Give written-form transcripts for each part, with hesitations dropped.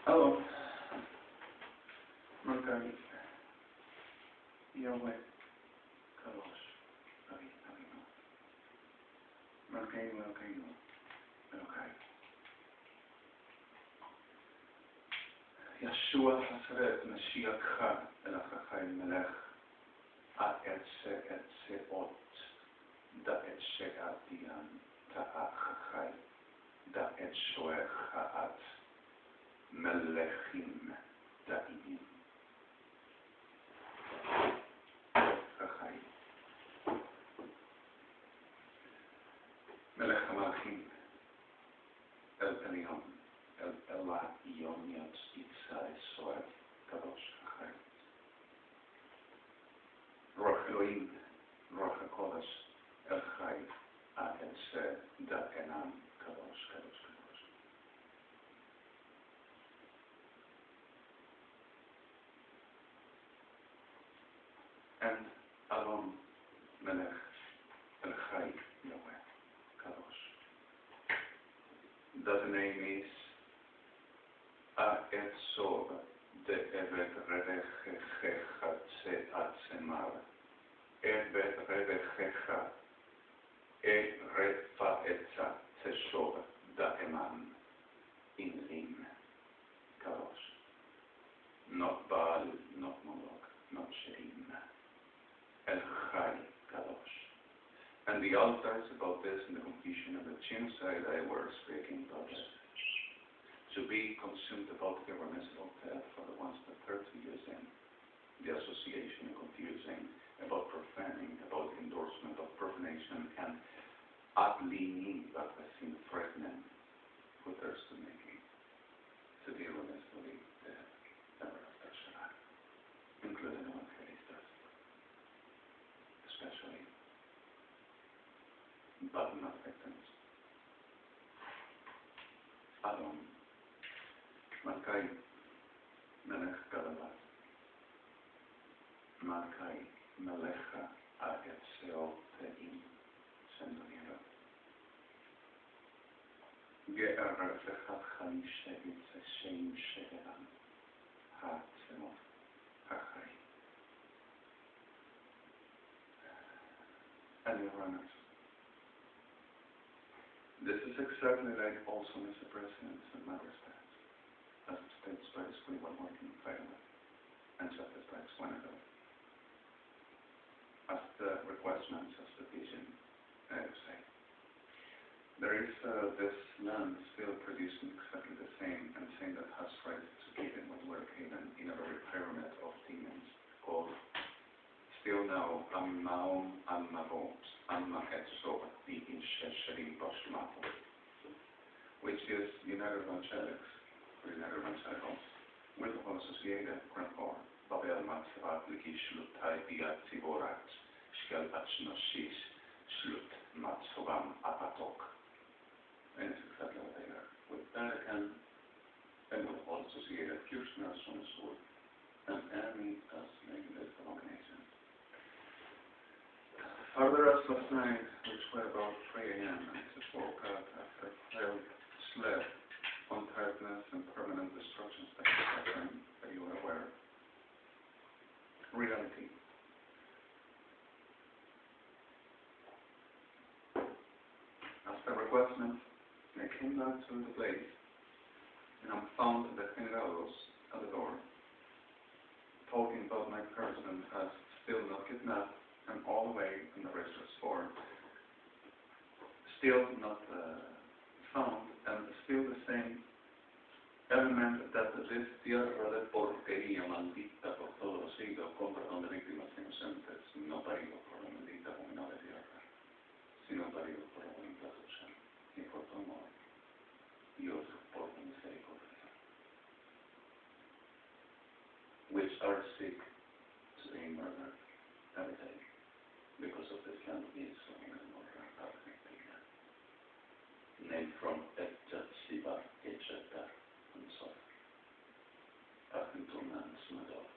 Alors, marquei ewhat kalos avino. Marquei no. Okay. Yeshua Hasaret Mashiach Elachachai Melech Ot Da et She'atian Ta'achachai Da et Shoech Ha'at Melechim Da'im Chachai Melech HaMalachim El Elion El Ela Yoniat Itzai Soev Kadosh Chachai Ruach Elohim Ruach HaKodesh El Chai El Se Da Enam Kadosh Kadosh Kadosh and Alon Melech El Chai Yahweh Kadosh. That name is Et Sov De Evet Revechecha Tse Atsemar Evet Revechecha E Refa Etza Teshov Da Eman in Rim Kadosh. Not Baal, not Moloch, not Sherim. El Chai Kadosh. And the altars about this in the completion of the Chinsai they were speaking about it. To be consumed about the permissible death for the ones that 30 years in, the association and confusing about profaning, about endorsement of profanation and atlini that has seen threatening with thirst to making to the erroneously dead ever after Shabbat, including the one especially, but not victims. Adam, Malkai, Melech Gadalat, Malkai, Melecha, Aget Seo Teim, Sendonira. Ge'er Lechat Chai Shegit Seshem Shegeran, Ha Tzemot, Hachai. And your runners. This is exactly like also Mr. President in my respect, as it states by the 21 working framework and chapters by explainable. As the requestments, as the vision, say. There is this land still producing exactly the same and saying that has right to give in what were given in a very pyramid of demons called still now Ammaum Ammavot Amma Etso the Inshesherim Bashmato, which is United Evangelics or United Evangelicals with all associated Krampor, Babel Matzavat Likishlut Tai Biat Tiborat Shkel Achnoshis Shlut Matzovam Apatok. And it's exactly what they are. With Vatican and with all associated Kirchner's on the sword and any as making this denomination. Further as last night, which were about 3 a.m., I just woke up after failed sleep on tiredness and permanent destruction suffering that you are aware. Reality. After requestment, I came back to the place and I found the generalos at the door talking about my person as still not kidnapped and all the way in the registrars for still not found and still the same element that this tierra de porquería maldita por todos los siglos con perdón de víctimas inocentes no parido por la maldita abominable tierra sino parido por la voluntad tuya y por tu amor Dios por tu misericordia which are sick to be murdered every day because of this land is named from Etchat Siva, Etchatar, and so Argentina and Sumadov.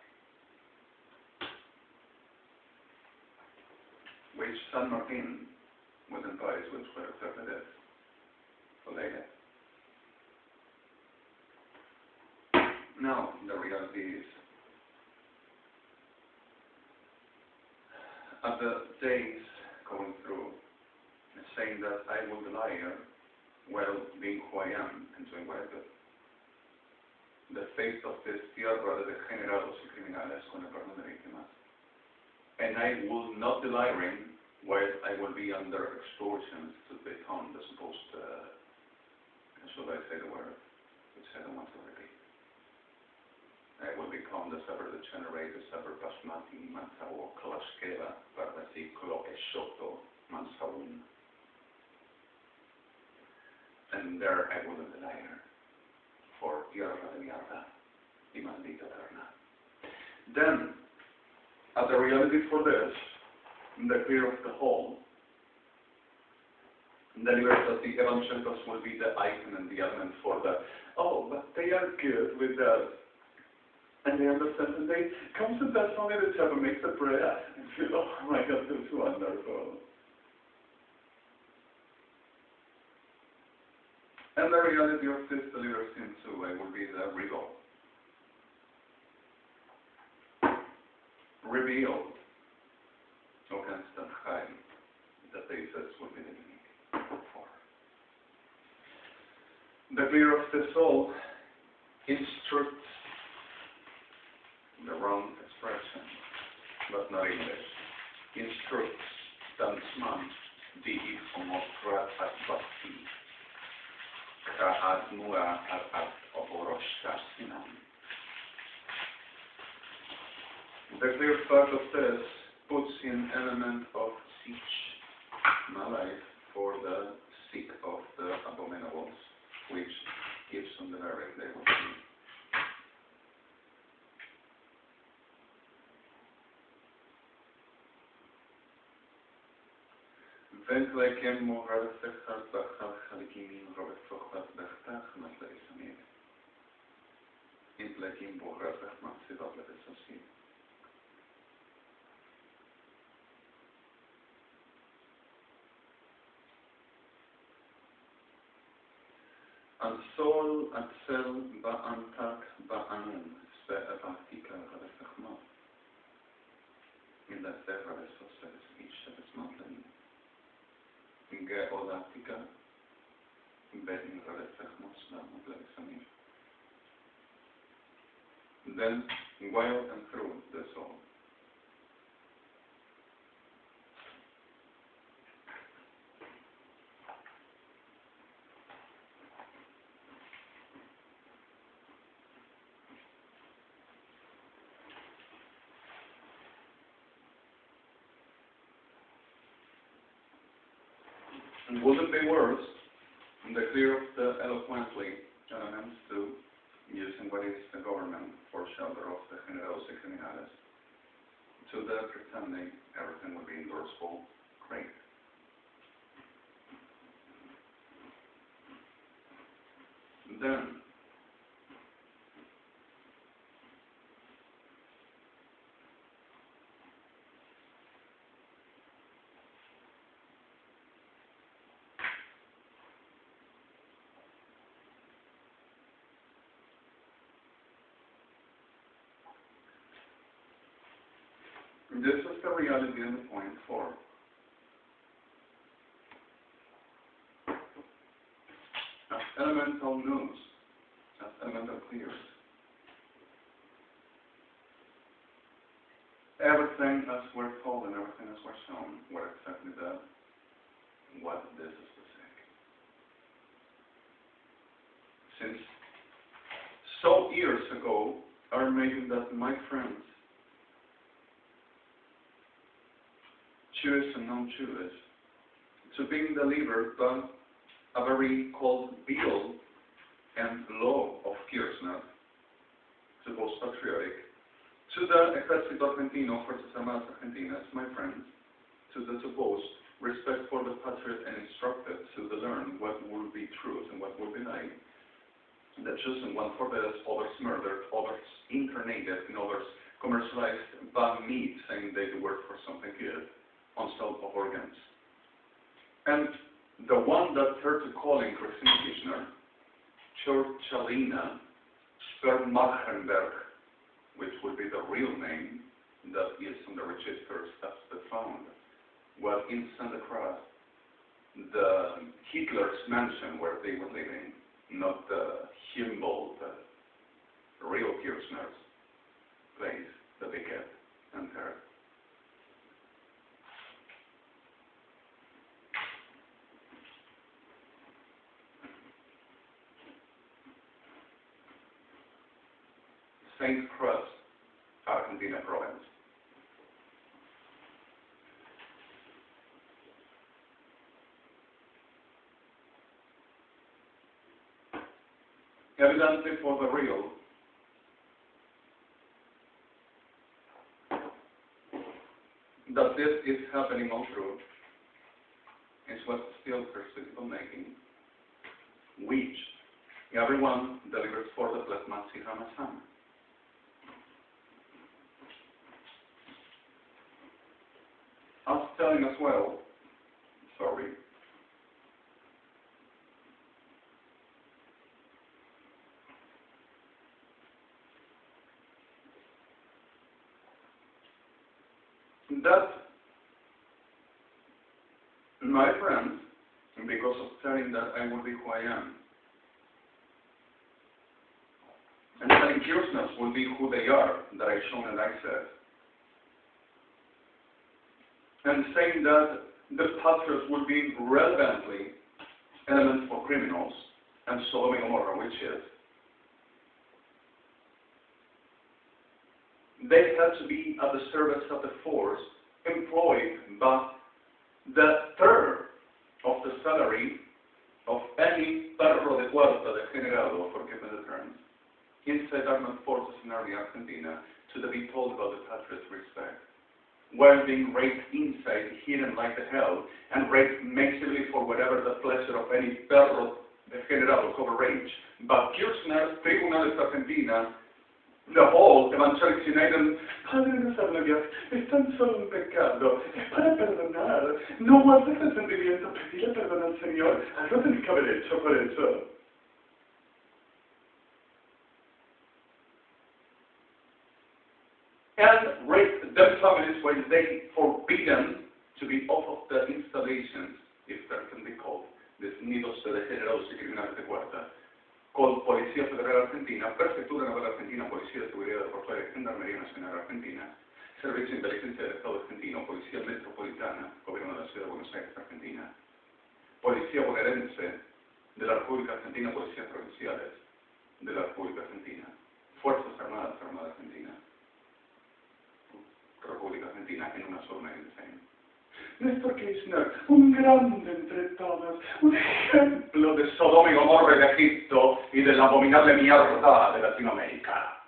Which San Martin was in Paris, which were accepted as for later. Now, the reality is, at the days going through, saying that I will be liar, well, being who I am and doing what I do. The fate of this tierra de degenerados y criminales con el perdón de víctimas. And I will not be lying while I will be under extortions to become the supposed, should I say the word, which I don't want to repeat. I will become the saber degenerate, the saber basmati, mansawo, kalashkeva, parvasicolo, eshoto, mansawun. And there I will be the liar for tierra de mierda y maldita eterna. Then, as a reality for this, in the clear of the whole, delivers that the evangelicals will be the icon and the element for the, oh, but they are good with that. And they understand, and they come to that only the devil makes the bread. And feel, oh my God, this is wonderful. And the reality of this delivers into I will be the rebel. Revealed against the high that they says will be the unique for. The clear of the soul instructs the wrong expression, but not English. Instructs Dansman di homokrat at basti. Kaad mua at oporoshtasinam. The clear fact of this puts in element of siege, my life, for the sick of the abominables, which gives them the very they will see. Ventlekem moral sechar bachal chalikimin robert fochbat bechtach matle isamir. Intlekim moral sechmat sivat levesosi. Ansol atsel ba'antak ba'anun se'evatika rabesachmat. In the serra besosa speech sebesmatlein. Geodatica be'in rabesachmat slamut levesamir. Then, while and through the soul. Would it be worse in the clear of the eloquently elements to using what is the government for shelter of the generos y criminales to the pretending everything would be endorsable, great. Then this is the reality in the point 4. As elemental news, as elemental clears. Everything as we're told and everything as we're shown, what exactly what this is specific. Since so years ago, are making that my friends, Jewish and non-Jewish, to being delivered by a very called bill and law of Kirchner, supposed patriotic, to the Ejército Argentino, Fuerzas Armadas Argentinas, my friends, to the supposed respect for the patriot and instructed to learn what will be truth and what will be lie. The chosen one for this, others murdered, others internated, and others commercialized by meat, saying they work for something good, on sale of organs. And the one that heard to calling Christina Kirchner, Churchalina, Spermarchenberg, which would be the real name that is on the registers as the found, was in Santa Cruz, the Hitler's mansion where they were living, not the Humboldt, real Kirchner's place that they kept entered. St. Cruz, Argentina province. Evidently for the real, that this is happening all through is what still persists on making, which everyone delivers for the plasmacy Hamasan. I was telling as well, sorry, that my friends, because of telling that I will be who I am, and telling Kirchner's will be who they are, that I shown and I said, and saying that the patriarchs will be relevantly elements for criminals, and Sodom and Gomorrah, which is, they had to be at the service of the force, employed by the third of the salary of any perro de cuarta de generado, forgive me the terms, inside armed forces in early Argentina, to be told about the patriot's respect, while being raped inside, hidden like the hell, and raped massively for whatever the pleasure of any perro de generado cover range. But Kirchner, Tribunales Argentina, the whole Evangelicination, Padre de nuestras glorias, es tan solo un pecado, es para perdonar. No guardes resentimiento, pedirle perdón al Señor, algo tenés que haber hecho por eso. And rape them families while they forbidden to be off of the installations, if that can be called, these nidos de degenerados y criminales de cuarta, con Policía Federal Argentina, Prefectura Naval Argentina, Policía de Seguridad Portuaria, Gendarmería Nacional Argentina, Servicio de Inteligencia del Estado Argentino, Policía Metropolitana, Gobierno de la Ciudad de Buenos Aires, Argentina, Policía Bonaerense de la República Argentina, Policías Provinciales de la República Argentina, Fuerzas Armadas, Armada Argentina, República Argentina, en una sola edición. Néstor Kirchner, un grande entre todos, un ejemplo de Sodoma y Gomorra de Egipto y de la abominable mierda de Latinoamérica.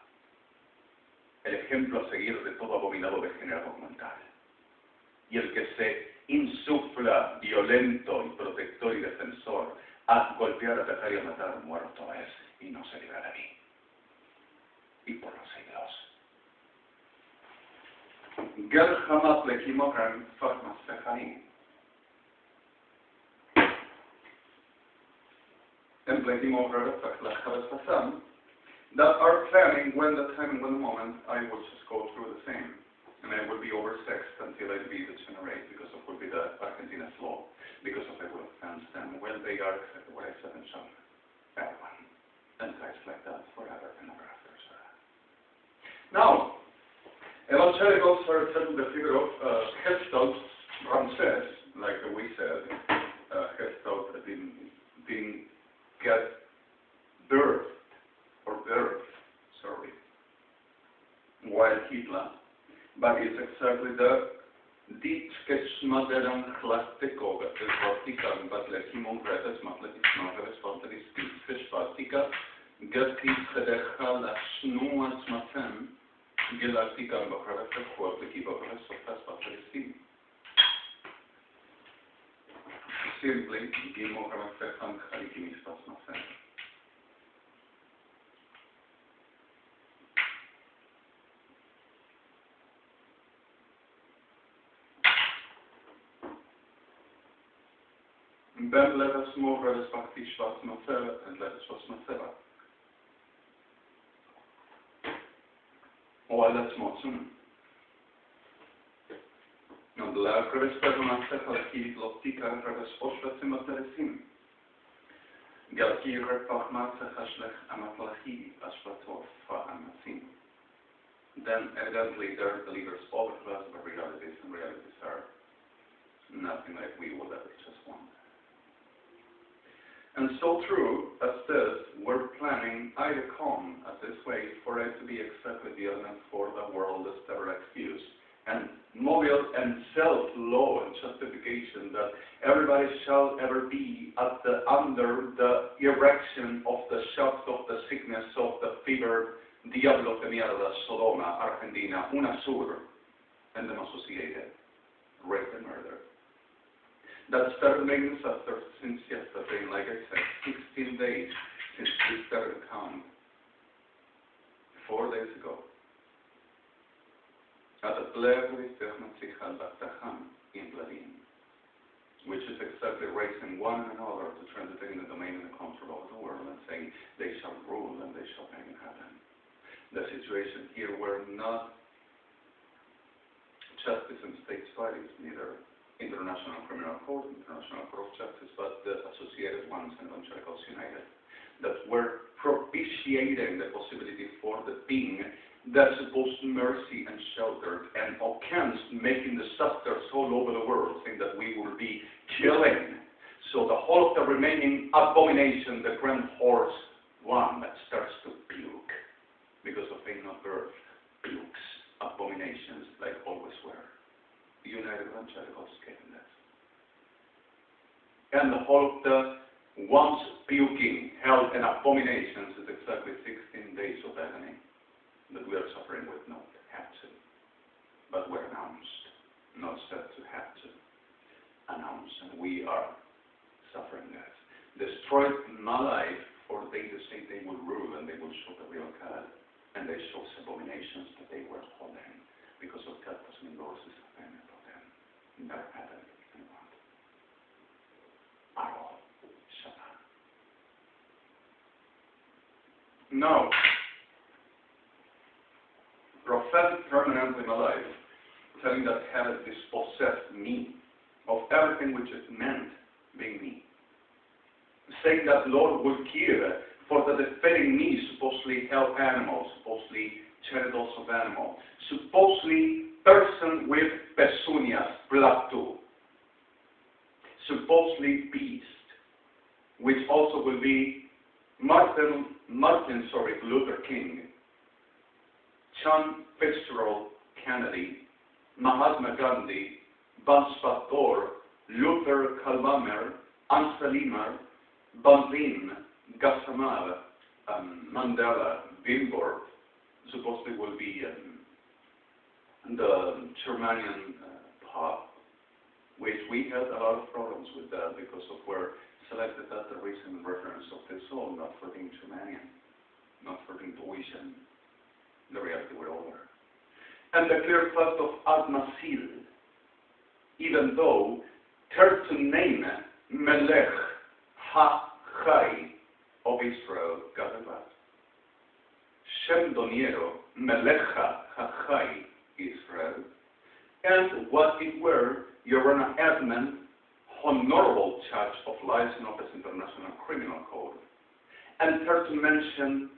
El ejemplo a seguir de todo abominado degenerado mental. Y el que se insufla violento y protector y defensor a golpear, atacar y a matar, muerto es y no se libra de mí. Y por los siglos. Gerhamat lekimogram FORMATE. And lekimogram that are planning when the time and when the moment I will just go through the same. And I will be oversexed until I be degenerate because of will be the Argentina's law, because of I will offend them when they are exactly what I said in some everyone. And guys like that forever and ever after. Now, evangelicals are telling the figure of Gestalt Ramses, like we said, Gestalt didn't get birth, while Hitler, but it's exactly the deep sketchmaderan chlastyko, that is Vartika, but lekimon redes, matlekisnoveres, valteris, sketchvartika, getkis la snuas matem, gelartika, bakara, fekhuatleki, bakara, softas, valteris, simply, gimo, ramafekhan, khalikimistas, matem. Ben let us move, let us back, and let us was Oalet mocum. Dla REQUESTMENTS halki lottika REQUESTMENTS materesim. Galki REQUESTMENTS hashlech amatlahi ashvatov amasim. Then evidently there are believers over class of realities, and realities are nothing like we would ever just want. And so true as this, we're planning IDECOM as this way for it to be exactly the element for the world as direct use. And mobile and self-law and justification that everybody shall ever be under the erection of the shock of the sickness of the fever, diablo de mierda, Sodoma, Argentina, UNASUR, and them associated, rape and murder. That started making disaster since yesterday, like I said, 16 days since we started to count. 4 days ago. At the in Berlin, which is exactly raising one and another to try to take the domain and the control of the world and saying they shall rule and they shall make it happen. The situation here were not justice and state studies, neither International Criminal Court, International Court of Justice, but the associated ones and Evangelicals United, that were propitiating the possibility for the being that supposed mercy and shelter, and against making disasters all over the world, saying that we will be killing. So the whole of the remaining abomination, the grand horse one that starts to puke because of being not birth, pukes, abominations like always were. The United Evangelicals getting that. And the whole of the once puking, hell, and abominations is exactly 16 days of agony that we are suffering with, not have to, but we're announced, not said to have to, announce, and we are suffering that. Destroyed my life, for they to say they will rule and they will show the real God, and they show abominations that they were holding, because of God doesn't endorse this thing for them. Never happened, anyone. At all. Shut up. No. Prophetic permanently in my life, telling that heaven dispossessed me of everything which is meant being me. Saying that Lord would give for the defending me, supposedly hell animals, supposedly genitals of animal, supposedly person with pezuñas, plateau, supposedly beast, which also will be Martin Luther King, John Fitzgerald Kennedy, Mahatma Gandhi, Bans Pastor, Luther Kalmamer, Ansalimer, Banzin, Gassamal, Mandela, Wilbur, supposedly will be the Germanian Pope, which we had a lot of problems with that because of where selected as the recent reference of the soul, not for being Germanian, not for being Deutschen. The reality we're over. And the clear fact of Al-Masil, even though turns to name Melech HaChai of Israel, God the God. Shem Doniero, Melech HaChai Israel, and what it were Yorona Edmund, honorable judge of license of the International Criminal Code, and turn to mention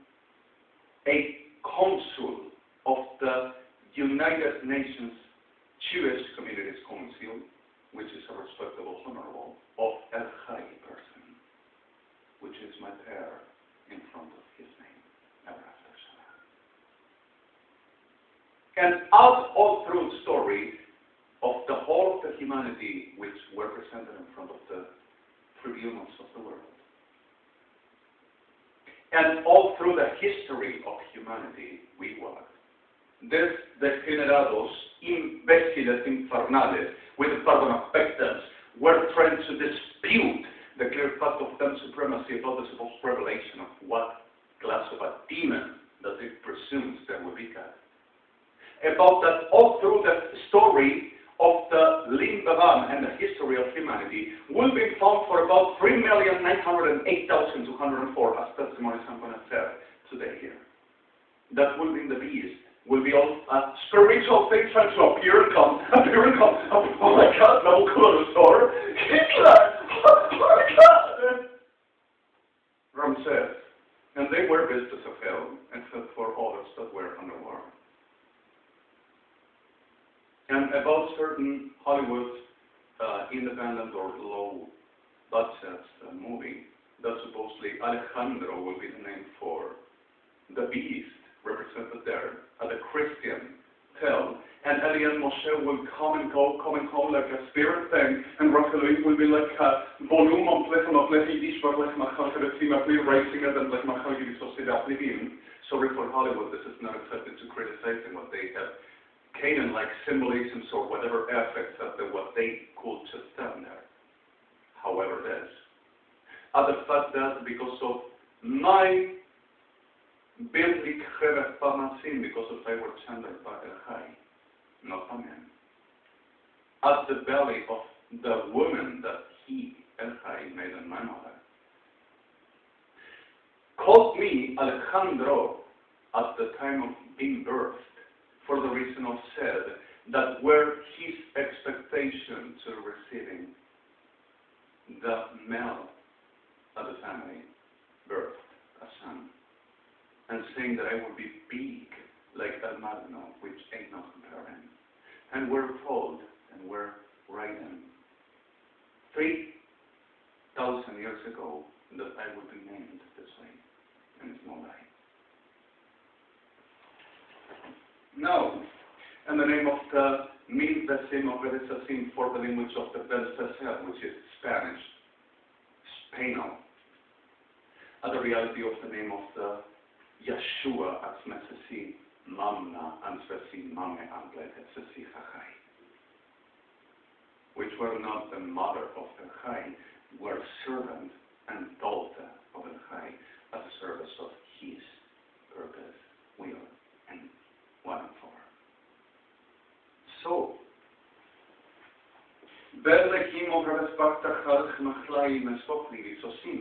a consul of the United Nations Jewish Communities Council, which is a respectable honorable, of El Hai person, which is my pair in front of his name, ever after Shabbat. And out all through the story of the whole of the humanity which were presented in front of the tribunals of the world, and all through the history of humanity, we were. Des degenerados, imbéciles infernales, with the pardon of pectans, were trying to dispute the clear fact of them supremacy about the supposed revelation of what class of a demon that it presumes there will be God. About that all through the story of the Limbavan and the history of humanity will be found for about 3,908,204 as testimonies I'm going to tell today here. That will be the beast will be all spiritual things trying to appear and come. Oh my God, Nabucodonosor, Hitler, oh my God, Ramses. And they were visitors of hell, except for others that were underwater. And about certain Hollywood independent or low budget movie, that supposedly Alejandro will be the name for the beast represented there at the Christian tell. And Eli and Moshe will come and go like a spirit thing, and Raphael will be like a volume of racing it and sorry for Hollywood, this is not accepted to criticizing what they have Canaan-like symbolisms or whatever effects of what they could just stand there. However it is. At the fact that because of my Bildlich Reverberance, because of I were gendered by REQUESTMENTS, not a man. At the belly of the woman that he, REQUESTMENTS, made in my mother, called me Alejandro at the time of being birthed, for the reason of said that were his expectation to receiving the male of the family birthed a son, and saying that I would be big like El Magno, which ain't no comparing. And we're told, and we're writing 3,000 years ago that I would be named this way, and it's no lie. Now, in the name of the Mil-Vesim of Vedesasim for the language of the Belsacer, which is Spanish, Spainal, at the reality of the name of the Yeshua as Mesesi Mamna and Svesi Mame Amblet Svesi JHA'I, which were not the mother of REQUESTMENTS, were servant and daughter of REQUESTMENTS at the service of his purpose, will, and one and for. So, Berlechim of Rebespactachal Chmachlai Mesopli Sosim.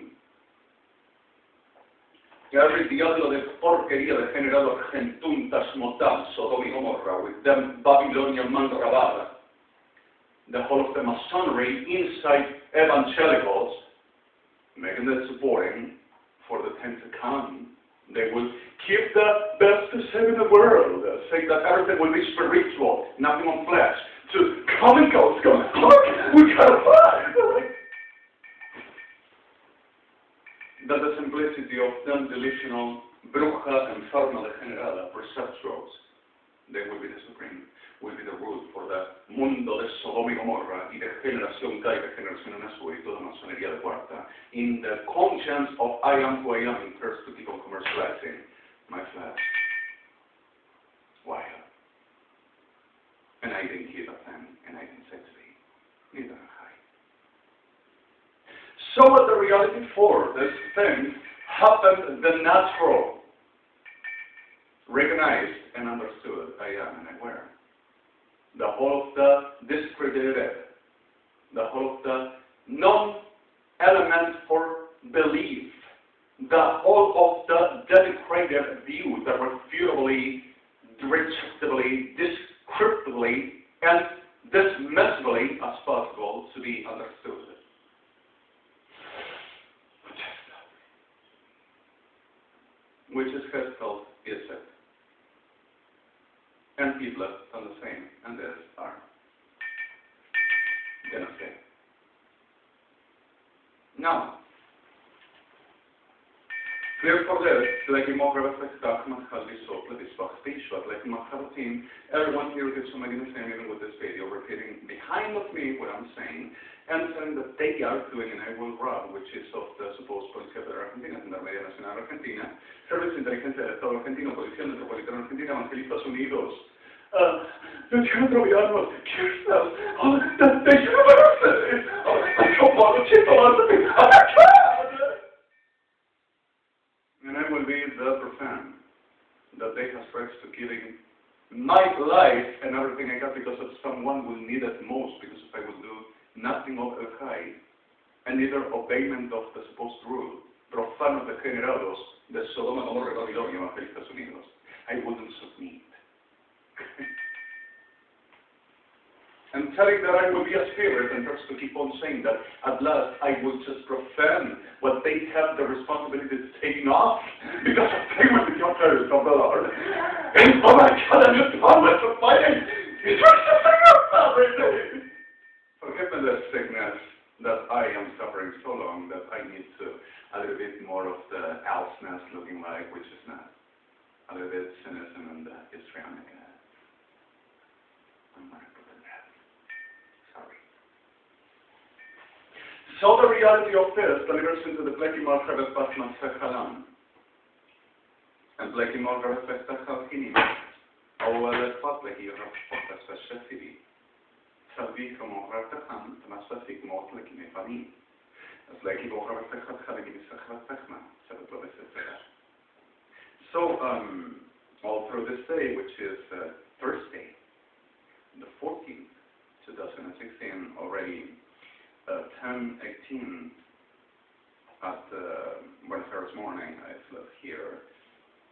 Every diablo de porquería degenerado Argentuntas Motam, Sodom y Gomorrah, with them Babylonian Mandrabara, the whole of the Masonry inside evangelicals, making it supporting for the time to come. They will keep the best to say in the world, saying that everything will be spiritual, nothing on flesh. To come and go, it's going, we gotta fly! That the simplicity of them delusional bruja and forma degenerada perceptuals, they will be the supreme, will be the root for the mundo de Sodoma y Gomorra y de generación K, de generación Azul y toda masonería de cuarta, in the conscience of I am who I am, in terms to keep on commercializing my flesh. Why? And I didn't hear of them, and I didn't say to be, neither am I. So at the reality for this thing happened the natural, recognized and understood I am and I were. The whole of the discredited, the whole of the non-element for belief, the whole of the dedicated view that refutably, rejectably, descriptively, and dismissively as possible to be understood. Which is Hesfeld, is it. And people have done the same, and these are genocide. Now, clear for this, like in more everyone here gets some even with this video, repeating behind of me what I'm saying, and saying that they are doing an ewhat run, which is of the supposed Policía de Argentina, Gendarmería Nacional Argentina, Servicio de Inteligencia del Estado Argentino, Policía Metropolitana Argentina, Evangelistas Unidos, the Trovianos, Kirchner, the universe, and I will be the profane that they have stretched to giving my life and everything I got because of someone who need it most, because if I would do nothing of REQUESTMENTS, and neither obeyment of the supposed rule, profanos degenerados de Sodoma, Gomorra, Babilonia, Evangelistas Unidos, I wouldn't submit And telling that I will be a spirit, and Thurs to keep on saying that at last I will just profane what they have the responsibility to taking off, because of they will be the authors of the Lord. And oh my God, I'm just always fighting. Forgive me the sickness that I am suffering so long that I need to a little bit more of the elseness looking like, which is not. A little bit cynicism and histrionic. I'm going to put it there. Sorry. So the reality of this delivers into the Blekimor Hevet Basman Sechalam. And Blekimor Hevet Basman أول فضل هي رفضة فالشفري تبيك مغرتهم تمسك موطلك نفاني أصلك مغرتك خلقي بسخرتكما سبب بسخرة. So all through this day, which is Thursday, the 14th, 2016, already 10:18 at Buenos Aires morning, I slept here.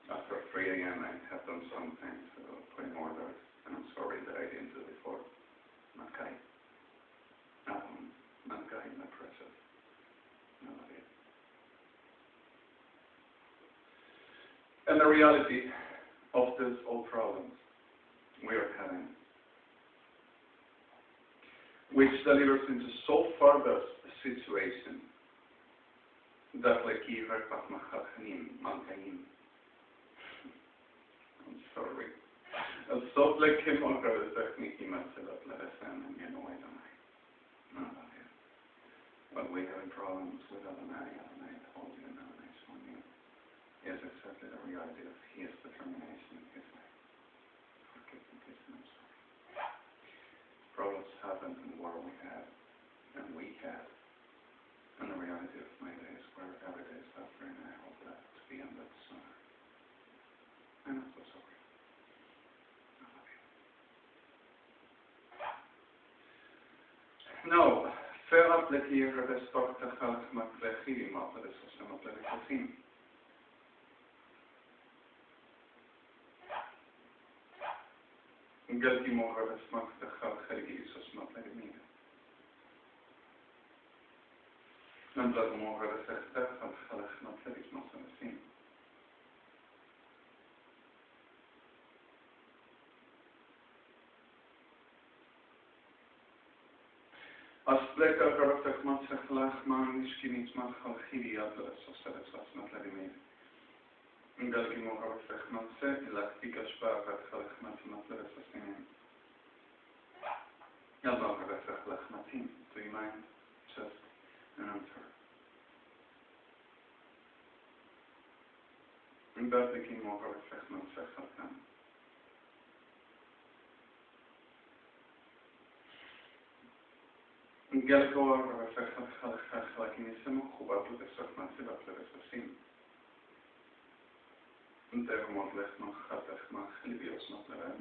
After 3 a.m. I have done some things, putting orders, and I'm sorry that I didn't do before. Not kind. Not kind, not precious. None of it. And the reality of these old problems we are having, which delivers into so further situation that like I'm sorry. So like him on the technique he must have let us in and you know I don't know. No, not here. But we having problems with other night, told you, and I shown you. Is exactly the reality of his determination in his life. Forgive me, please, I'm sorry. Problems happened in the world we had, and we had. And the reality of my days where every day is suffering, and I hope that to be ended sooner. And I'm so sorry. I love you. No, faire plaisir respecte خلق مطلقي ما قد سوسم مطلقين. قلبي مغرب اسمك دخل خلقي سوسم مطلقين. نبلغ مغرب سختخل خلق مطلقي مصنفين. أصلك قربتك ما تخلق ما نشكيني ما خلقي يا بلا سوسة سوسمة لدمين. قال لي مغرب سخمة لك فيك أشباه قد خلق ما تمثل سوسين. يلا مغرب سخلق ما تين. Do you mind just an answer? قال لي مغرب سخمة سخلقان. قال هو خلق يسمى خبرت للسخمة سبب للسوسين. انت مطلق ما خلق ما خلي بيوس مطلقا.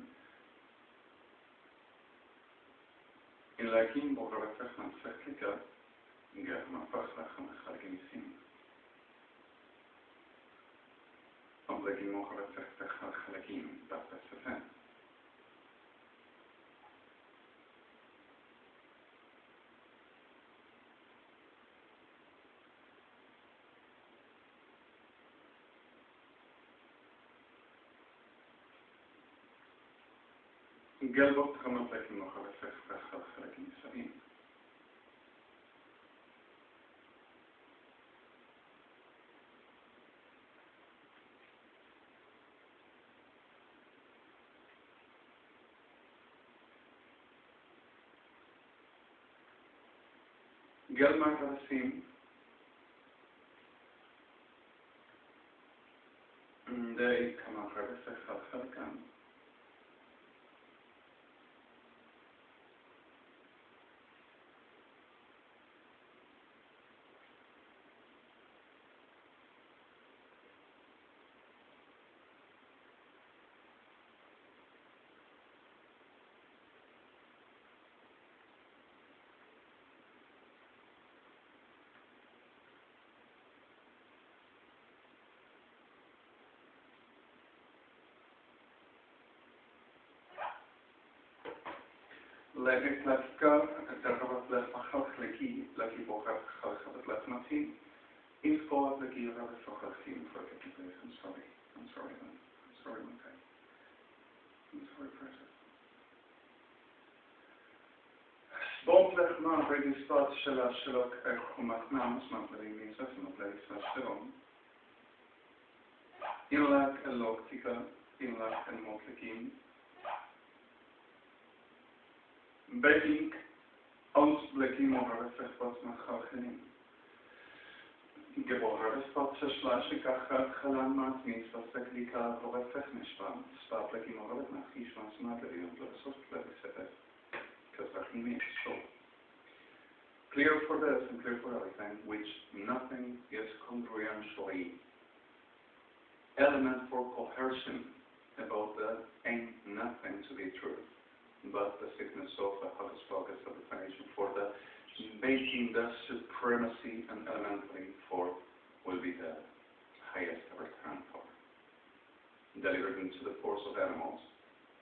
لكن بغرب سخمة سخلك قال ما فخلق ما خلق يسين. أمضي مغرب سخلق خلقين بعد السفن. قلبك تخمط لك إنه خلق خلق النسائين. قال ما كرسيم داي كما خلق خلقان. להפקר תרבת לחמחך לכי בוחר חלחבת לחמתים info לכי רבת פחלחים forget me please I'm sorry Montai I'm sorry precious סבום לחמה רגיספט שלוק חומך נאמוס מפלאים ניסס מפלאים שלום אינלק אלוקטיקה אינלק אלמוטלקים Beking ausblikken over het vechtpad met galgenin. Geboren respect slash kachat galan maat niet wat technica over het vechtmispan. Stapleking over het nachtjes van smadleri en plus zetten. Kasachimi so. Clear for this and clear for everything, which nothing is congruentially element for coercion about that ain't nothing to be true. But the sickness of the hocus pocus of the definition for the making the supremacy and elementary for will be the highest ever term for. Delivered into the force of animals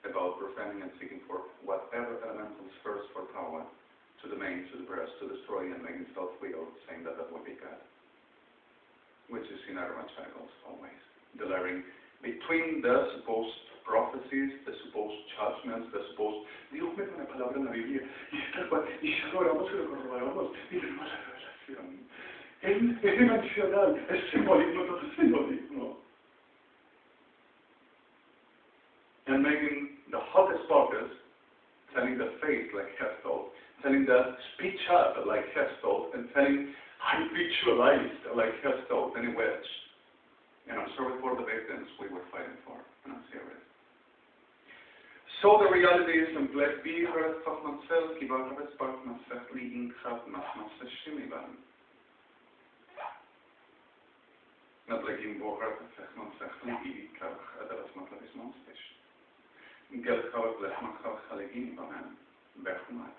about preventing and seeking for whatever elementals first for power to the main, to the breast, to destroy and making self-will, saying that that will be God. Which is in our evangelicals always. Delivering between the supposed prophecies, the supposed judgments, the supposed Dios mete una palabra en la Biblia y ya lo oramos y lo corroboramos y tenemos la revelación. Es dimensional, es simbolismo, todo es simbolismo. And making the hocus pocus, telling the faith like Hestel, telling the speech up like Hestel, and telling I visualized like Hestel, and which, and I'm sorry for the victims we were fighting for, and I'm serious. So the reality is in black beer, fach man self, kibar respect man self, liegen hat man se shimiban. Not like in bohar, fach man self, liegen kach, adalas matlavis monstish. Gel kawak lech man kawak haligin banan, bechmat.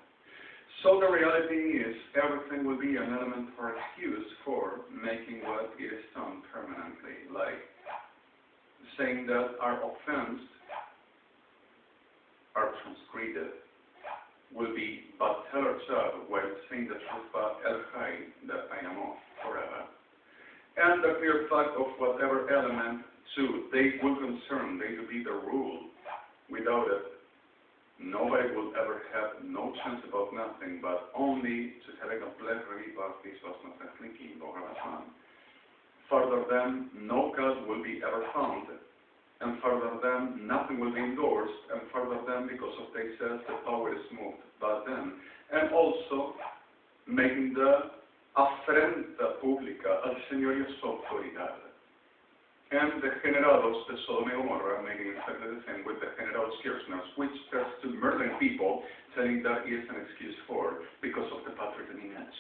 So the reality is everything will be an element or excuse for making what is done permanently, like saying that our offense are transgreded will be but teller job while saying the truth about el-Hai, that I am off forever. And the clear fact of whatever element too, they will concern, they will be the rule. Without it, nobody will ever have no chance about nothing, but only to having a plenary of this was not thinking or further than no God will be ever found. And further than nothing will be endorsed, and further than because of they says the power is moved by them. And also making the afrenta pública al Señor y a su autoridad. And the generados de Sodom y Gomorrah making exactly the same with the generados Kirchner, which starts to murdering people, telling that is an excuse for because of the patriotic image.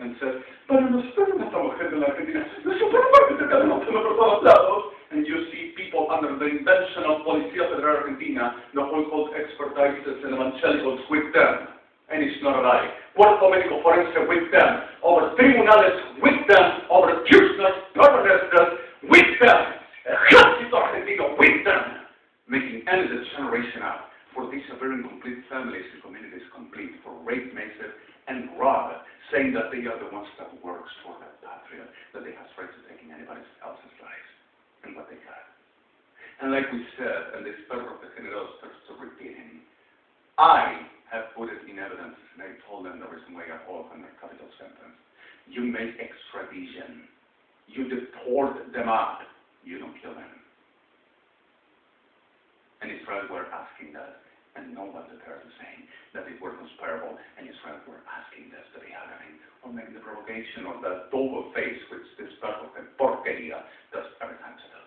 And says, pero nosotros no estamos gente en la Argentina, nosotros no estamos por todos lados. And you see people under the invention of Policía Federal Argentina, the whole called expertises and evangelicals with them. And it's not a lie. Puerto Médico Forense with them. Over tribunales with them. Over Kirchner's permanentes with them. Ejército Argentino with them. Making any degeneration out. For these are very incomplete families and communities complete. For rape, massive, and rob. Saying that they are the ones that works for the patria. That they have right to taking anybody else's life. And what they got. And like we said, and this part of the general starts to repeat him, I have put it in evidence, and I told them the reason why I hold under capital sentence. You make extradition. You deport them out. You don't kill them. And Israel were asking that, and no one deterred to saying that it were conspirable, and Israel were asking this to be happening, or making the provocation, or the double face which this part of the porquería does every time to do.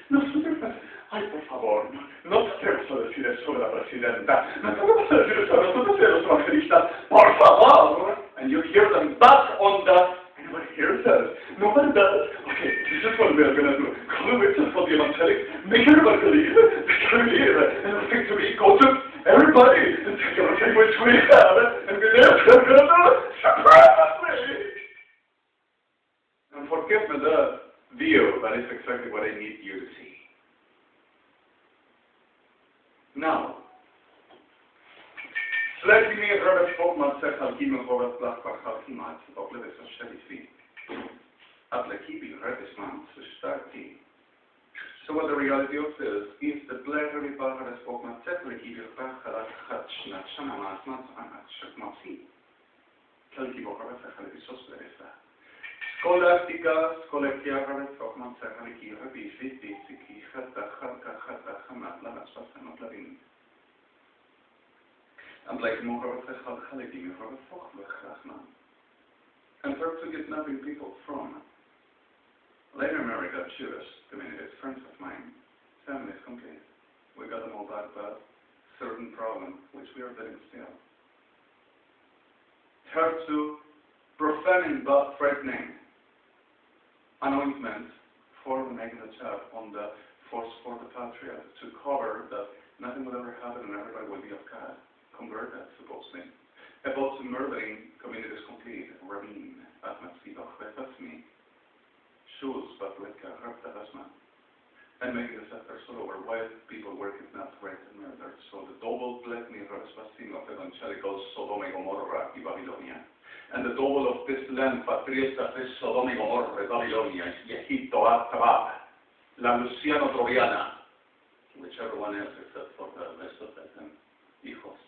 Nosotros, ay, por favor, no tenemos que decir eso sobre la presidenta. No tenemos que decir eso nosotros de los evangelistas. Por favor. And you hear them back on the, and nobody hears that. Nobody does. Okay, this is what we are going to do. Call the witness for the evangelic, make everybody believe, and the victory go to everybody, and take everything which we have, and we live, and we're going to do it supremely. And forgive me the view, that is exactly what I need you to see. Now, Redemi rövet format sechal horat plachbachal himat, opleves a sherifi. Atlekibi revisman sustarti. So what the reality of this is the pleasure bahares format sechalikibi baharat hatchnat shanamas matsanat shakmasi. Kalkibo horat sechalibisos veresa. Scholastica, scholectia horat format sechaliki rebisi, disiki, hata hamatla, aspasanot lavin. And like more and Thurs to get nothing people from Latin America, Jewish communities, friends of mine, families complete. We got them all back, but certain problem which we are dealing still. Thurs to profaning but threatening anointment for the making the job on the force for the patriot to cover that nothing will ever happen and everybody will be of God. Converted, supposedly. About to murdering communities complete, Ravine, Atmatsiva, Khvetasmi, Shuz, Batleka, Raptavasma, and making the sectors all over while people were kidnapped, raped, and murdered. So the double Bletni Raspasim of evangelical Sodom and Gomorrah, Babylonia. And the double of this land, Patriota, is Sodom and Gomorrah, Babylonia, Egipto, Atabab, La Luciano Troviana, whichever one else except for the rest of them, hijos.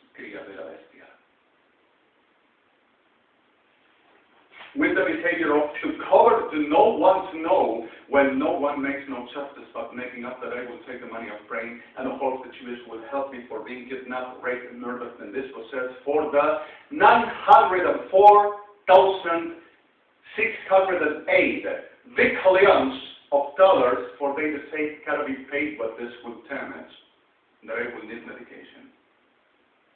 With the behavior of to cover, to no one to know, when no one makes no justice but making up that I will take the money of praying and the whole of the Jewish will help me for being kidnapped, raped, and murdered, and this was said for the 904,608 vicalions of dollars for they the sake gotta be paid what this would damage. That I will need medication.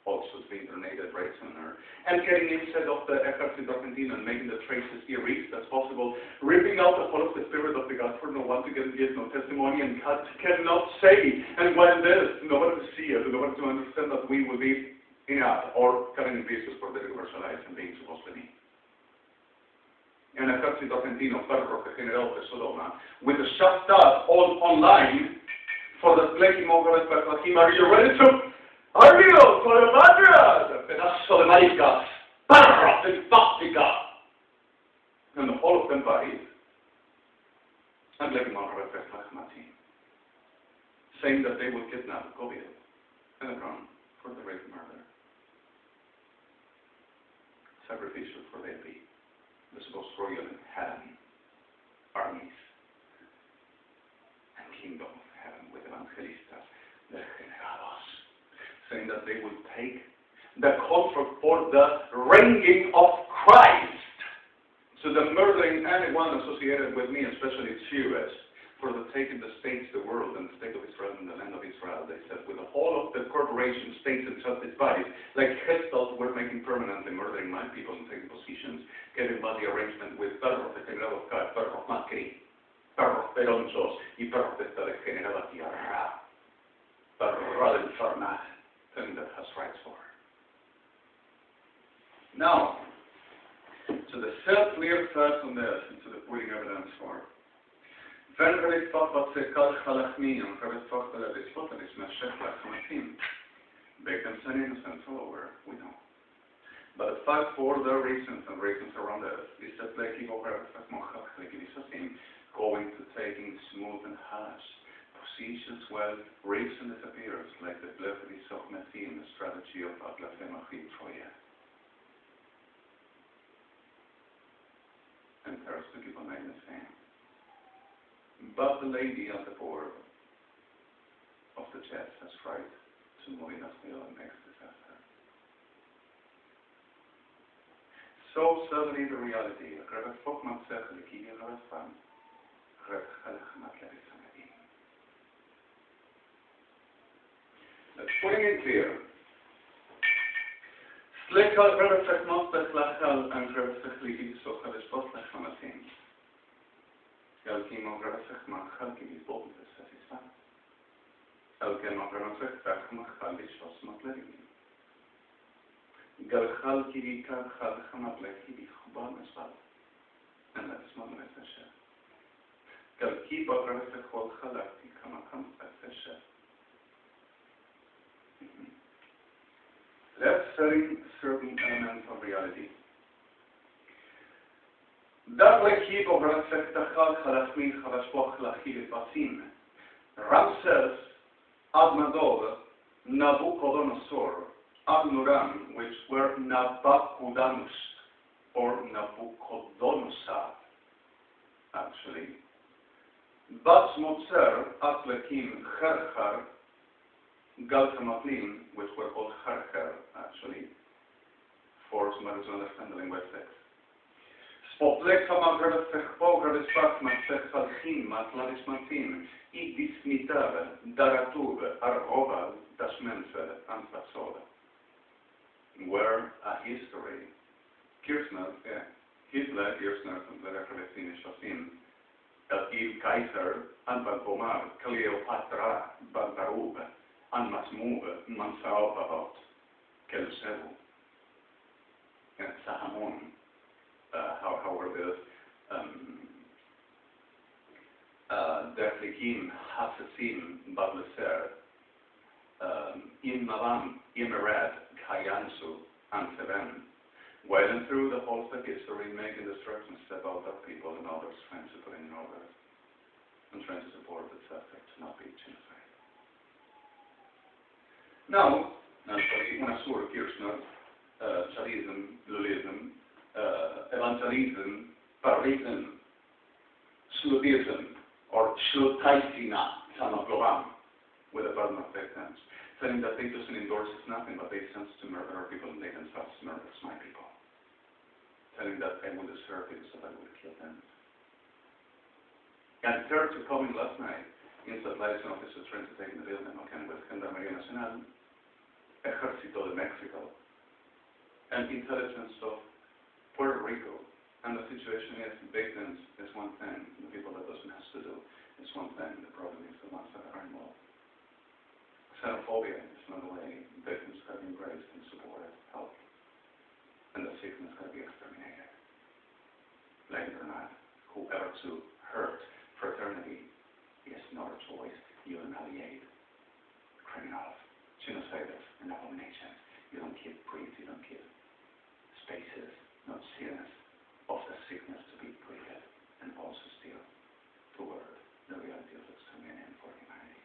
Also being donated right sooner, and getting inside of the ejército argentino and making the traces erased as possible, ripping out the whole of the spirit of the God for no one to give no testimony, and God cannot say, and when this, nobody to see it, nobody to understand that we will be enough, or cutting in pieces for the universalized and being supposed to be. And ejército argentino, perro, the general de Sodoma, with the shaft all online, for the plague mogul are you ready to? ¡Arriba, por el madre! Pedazo de maricas, perros infástica! And all of them bodies. And like saying that they will kidnap Covid and Hebron for the rape murder. Sacrificial for their be. The supposed royal in heaven, armies, and kingdom of heaven with evangelistas, the generados. Saying that they will take the comfort for the reigning of Christ. So the murdering anyone associated with me, especially Jews, for the taking the states, the world, and the state of Israel and the land of Israel, they said, with the whole of the corporation, states, and justice bodies, like Hestels were making permanently murdering my people and taking positions, getting body arrangement with perros de general of God, perros Macri, perros peronchos, y perros de esta degenerada tierra, perro del infernal. That has rights for. Now, to the self-clear first on this, and to the putting evidence for. When we talk about the Kalchalachmi and when we talk about the Spotanis, Meshech Lachamatim, Bacon and innocence all over, we know. But the fact for the reasons and reasons around this is that going to taking smooth and harsh. Positions well, reason disappears like the blephany of Methine, the strategy of Ablafemachim Troya. And Thurs to keep on making the same. But the lady on the board of the jet has tried to move in as well and makes disaster. So suddenly the reality, Revet Fokman said the Kiki Revet Fan, Revet Halachmat Levis. Putting it clear, Slekal Revesek Mostek Lachal and Revesek Ligis of Havespot Lachamatin. Elkim of Revesek Machal Gibis Bobbis Satisfan. Elkim of Revesek Tachmachal Bishos Matlevin. Galchal Kirika Chal Hamableki Bichuban Mesbal. And that's one message. Galkib of Revesek Hol Halakti Kamakam Seshe. That's setting certain elements of reality. Dar l'equipo reflectachal chalachmi chalashpoch lachil pasim. Ramses Admadov Nabucodonosor Adnuram, which were Nabucodonos or Nabucodonosor, actually. Batsmotzer Atlekim Herchar Galtamatlim, which were called Hercher, actually, for somebody to understand the language text. Spoplekama Gravesechpo Gravespak Matsech Halchim Matlaris Matim I Dismitar Daratub Arroval Dashmenfer and Patsoda. Where a history, Kirchner, Hitler, Kirchner, and the Referencing Shasim, that give Kaiser, and Balbomar, Cleopatra, Bantarub, and Masmub, Mansaopavat, Kelsevu, and Sahamon, how were those? Derflikim, Hassasim, Badleser, Immavam, Imerad, Kayansu, and Seven, wailing through the whole of history, making destructions about other people and others, trying to put in order, and trying to support its effort to not be genocide. Now, Unasur, Kirchner, Charism, Lulism, Evangelism, Parism, Shlutism, or Shlutaisina, Samaglovam, with a button of their hands, saying that they doesn't endorse nothing, but they sense to murder our people and they themselves murder my people. Telling that I will deserve it, so I will kill them. And third, to come in last night, inside liaison officer trying to take the building, okay, with Gendarmería Nacional, Ejército de Mexico, and intelligence of Puerto Rico. And the situation is, victims is one thing, the people that doesn't have to do is one thing, the problem is the ones that are involved. Xenophobia is another way, victims have been embraced and supported, helped, and the sickness can be exterminated. Like it or not, whoever to hurt fraternity is not a choice. You annihilate criminals, genociders, and abominations. You don't keep breeds, you don't keep spaces, not sinners of the sickness to be breathed, and also still toward the reality of extermination for humanity.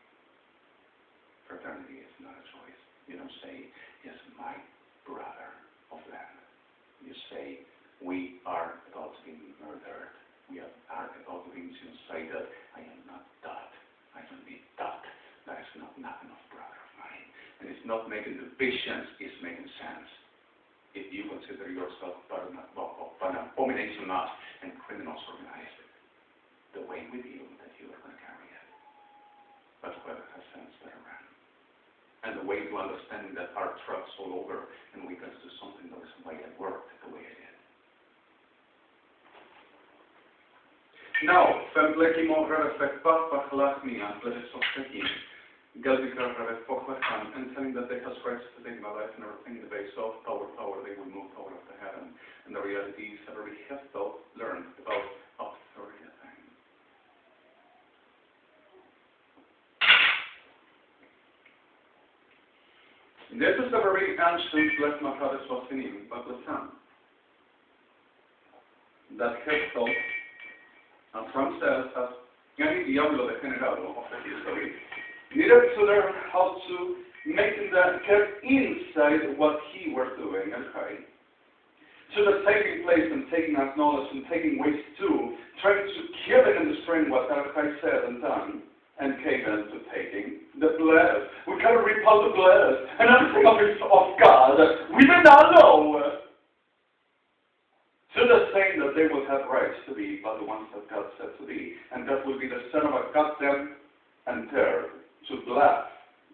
Fraternity is not a choice. You don't say, yes, my brother of land. You say, we are about to be murdered. We are about to be genocided. I am not that. I don't need that. That is not nothing of brother of mine. And it's not making divisions, it's making sense. If you consider yourself part of an abomination and criminals organized, the way with you that you are going to carry it. But whoever has sense better run. And the way to understanding that our trucks all over and we can do something that is why it worked the way it did. Now, Fembleki Mogra Effect Pachlachmi and Plesofteki, Galvikar Revet and telling that they have rights to take my life and everything, the base of power, they will move power of the heaven. And the reality is everybody has learned about authority thing. This is a very ancient Bless Makades Vasinim, but listen. That Hestel, and from says that any diablo degenerado of the history needed to learn how to make the get inside what he was doing, okay? So the taking place and taking acknowledged and taking ways to, trying to kill and destroy what Al-Khai said and done, and came into taking the blood. We gotta repel the blood and everything of God. We did not know. To the saying that they will have rights to be, but the ones that God said to be, and that will be the son of a goddamn and terror to laugh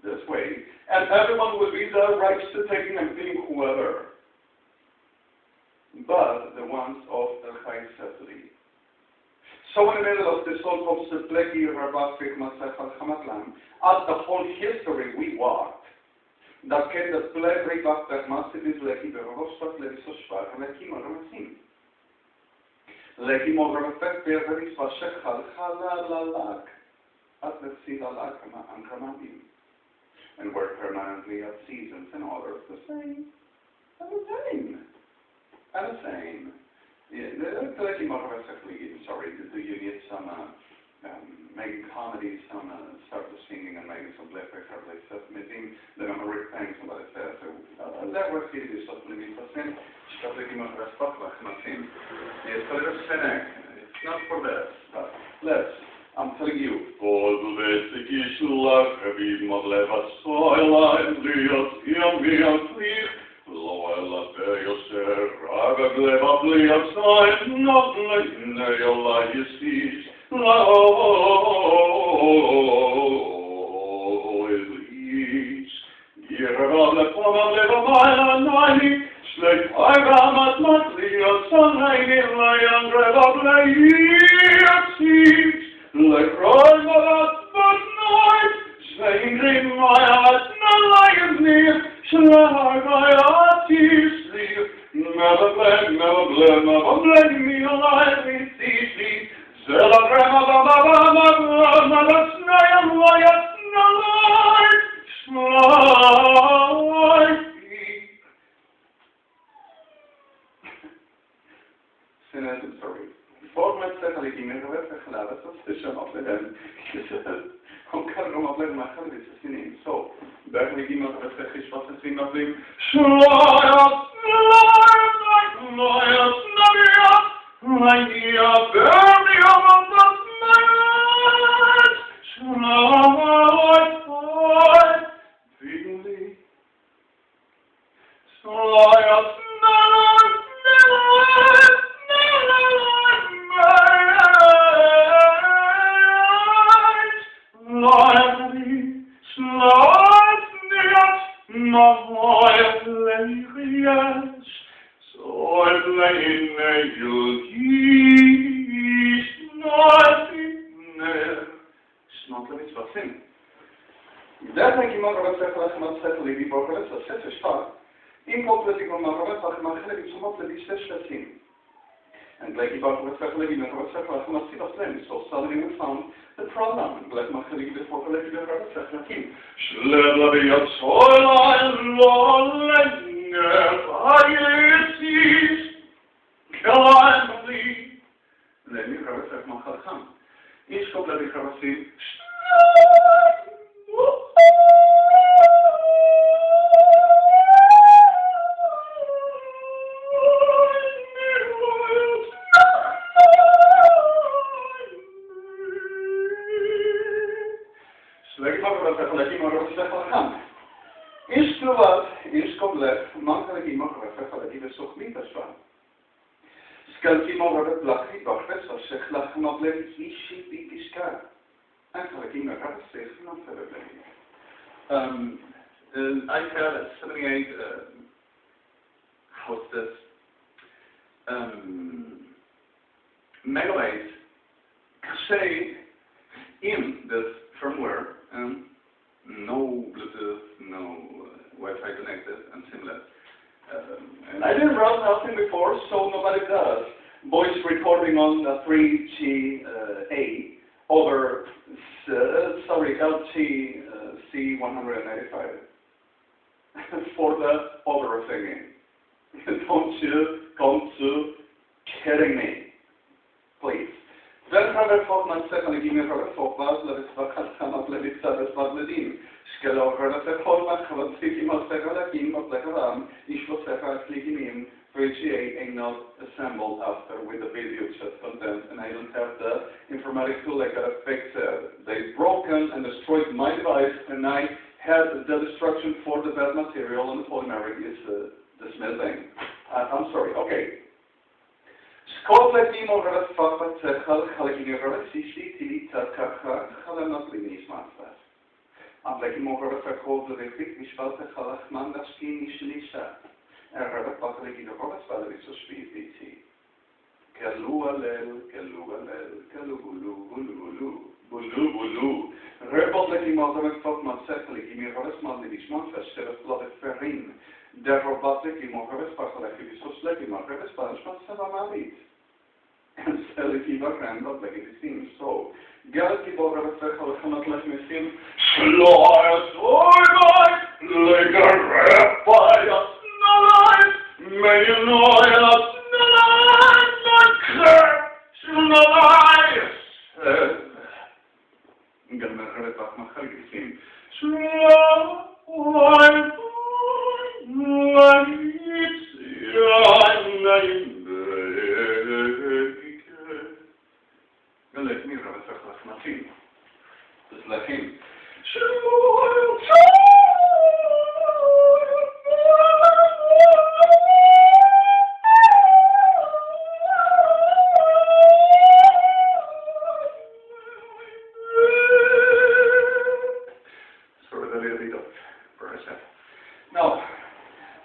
this way, and everyone will be the rights to taking and being whoever. But the ones of the high city. So in the middle of this so-called Sepleki Rabasik Masach al-Hamatlam, as the whole history we walked, that came the play back that massive is Leki Berovospat Levisoshvar, Leki Moramasim. Leki Moramafek, Beveris Vashek Halhalalak. At the sea, and Kramandim. and work permanently at seasons and others the same. And the same. And the same. Sorry, do you need some making comedy, some start to singing and making some black records, submitting the memory thanks and what it says. That was the supplement percent. It's not for that, but let's. I'm telling you. So, back we give us a fish was a thing of the and like about what so suddenly we found the problem. Like I had a 78 hostess megabytes cache in this firmware, no Bluetooth, no Wi-Fi connected, and similar. And I didn't run nothing before, so nobody does. Voice recording on the 3GA over, LTC195 for the other singing. Don't you come to kidding me, please. Then have FORMATE second give me her FORMATE, let us look at some of the service of the team. Scale over the FORMATE, have a sticky must take a team of like a each was a clicking in. 3GA ain't not assembled after with the video just content, and I don't have the informatics tool I gotta fix it. They broken and destroyed my device, and I had the destruction for the bad material and the polymeric is dismissing. I'm sorry, okay. Skopletim oraz fachwa cechal halekiniowe CCTV tarkacha halenatlinis mastas. Amlekim oraz fachol de refik mishpalte halachman daskin nishlisa. Erre pakalekiniowe spalri so spiti. Kalu alel, kalu bulu. Repotlekim altijd fachman cechal kiniowe smallinis mastas zelf platte verin. Der robotic in Mohaves Pasalekivisos Lekimakeves Panishman Savamarit. En stel ik hier wakker dat lekker te zien. Zo. Geld die boven het zeggen, we gaan het lekker mee zien. Slaat ooit, lekker rap bij dat snelheid. Met je nooit snelheid, maar krap snelheid. Ik ga met het wat mag ik zien. Slaat ooit, let me rub it first, let's see. Just let him. Sort of a little bit of process. Now,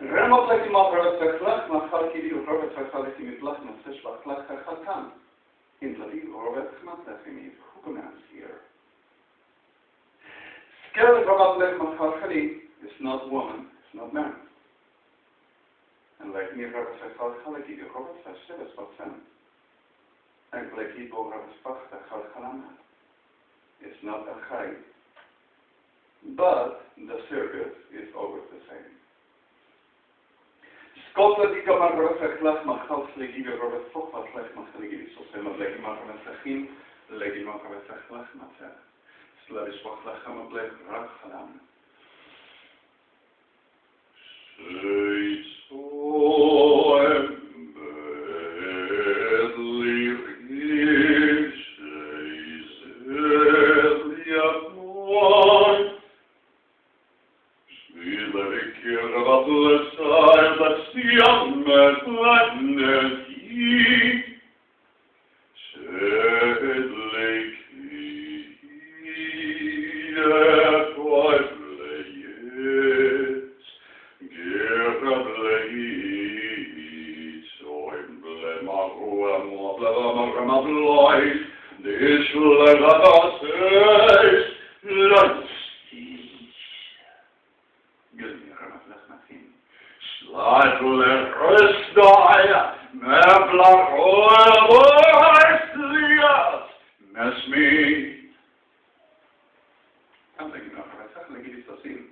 remember that you must rub it first, maar ga ik jullie rub it first, ga ik jullie blach met zes wat glad gaan. In the deep orbit, nothing is pronounced here. Scale of is not woman, it's not man. And like me, Robert says, Robert says, what's him? And like he over the spot, it's not a high. But the circuit is always the same. Skotland die kan maar vergelijken met goudslegen, Robert Fox wat slecht met gelegen, zoals hij met leggen maken met zeggen, leggen maken met vergelijken met zeggen. Slaat is wat leggen met blijven raak gedaan. Steeds zo en bedelijk is ja mooi. Let it care about the side that's the young man's gladness he said lake at what layes give a blade so emblem of life this let us say Slidle rustaya, mebla roerslias, mes me. I'm thinking of it, I think it's the same.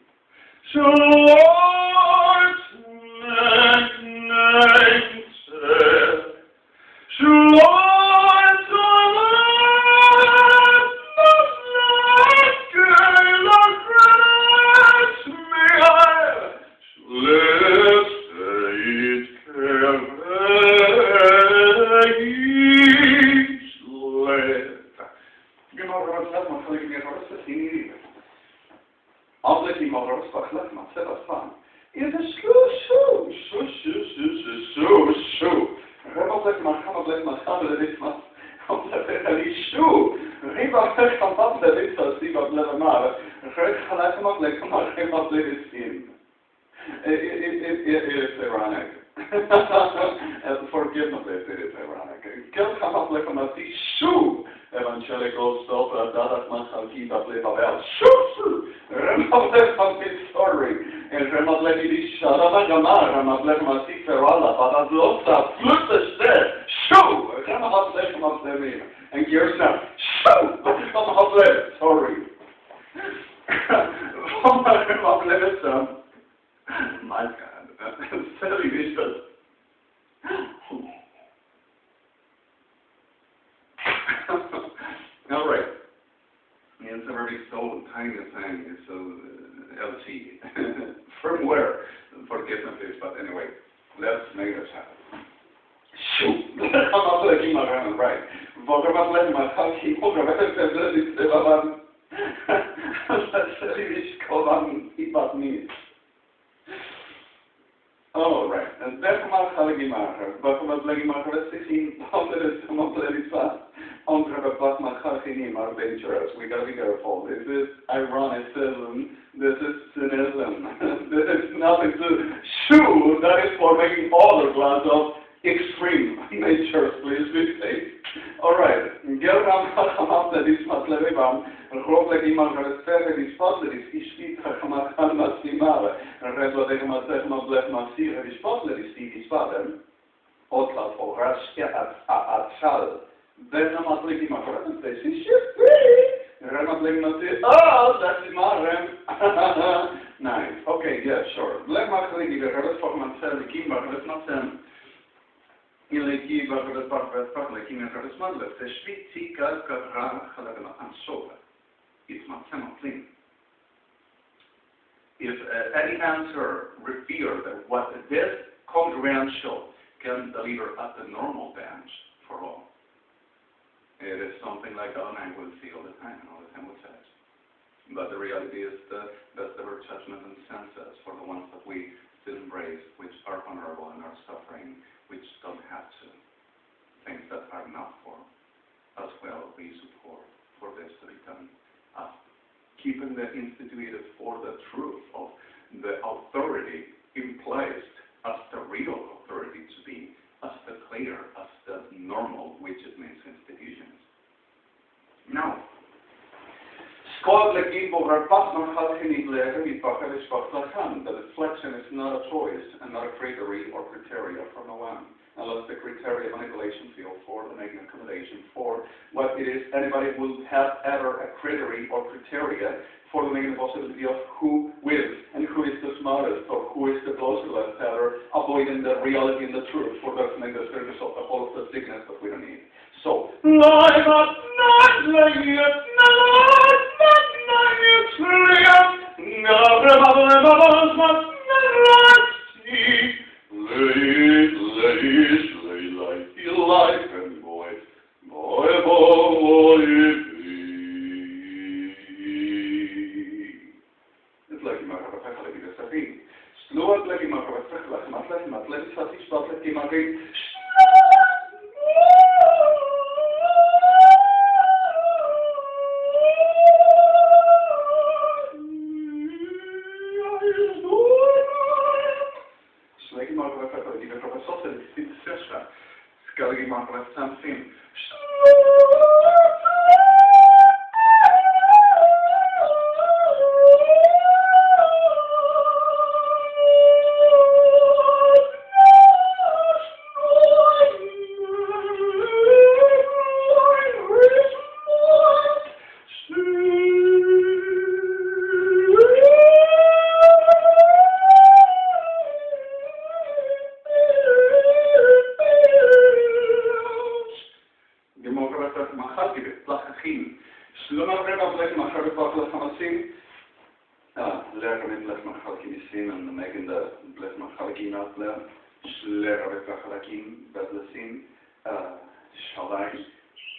It is ironic. Forgive me if it is ironic. Geld gaat afleggen met die shoe. Evangelical stop dat man gaat kiezen blijven wel. Shoe. Remotelijk van dit story. En remotelijk die shara gamar. Remotelijk met die verwalla. Wat dat loopt dat vluchten ster. Shoe. Remotelijk met de en keer snel. Shoe. Wat is dat nog afleggen? Sorry. Remotelijk zo. My God. Silly vicious. All right. It's a very so tiny thing. It's a LT firmware. Forgive me, please, but anyway, let's make this happen. Shoot! I'm not letting my run right. But I'm not letting my hockey over. Let's silly vicious call on keep up me. All right, en dat mag ik maken. Wat leg ik maken? Dat is zien. Andere is completely fast. Andere bevat mag ik niet maar dangerous. We gotta be careful. This is ironicism. This is cynicism. This is nothing to shoe. That is for making other glass of extreme natures. Please be safe. All right. Gel ramam dat is matleve bam. Hopelijk iemand gaat het verder die spatler is niet gemaakt aan maximale. En rest wat ik maar zeg maar blijft massieren die spatler is die spatten. Otlaat voor Nice. Okay, yeah, sure. Black makkelijk, de rest van mijn cel, de kimba, dat is not them. In the kimba, dat part, like in the rest of the sweet tea, and soda. It's not clean. If any answer revealed that what this congruential can deliver at the normal band for all, it is something like I will see all the time with that. But the reality is that our judgment and senses for the ones that we still embrace, which are honorable and are suffering, which don't have to. Things that are not for as well, we support for this to become us. Keeping the instituted for the truth of the authority in place as the real authority to be, as the clear, as the normal, which it means institutions. Now, the deflection is not a choice and not a criteria or criteria from the one, unless the criteria manipulation field for the making accommodation for what it is. Anybody will have ever a criteria or criteria for the making possibility of who wins and who is the smartest or who is the closer left ever, avoiding the reality and the truth for that to make the surface of the whole of the sickness that we don't need. So,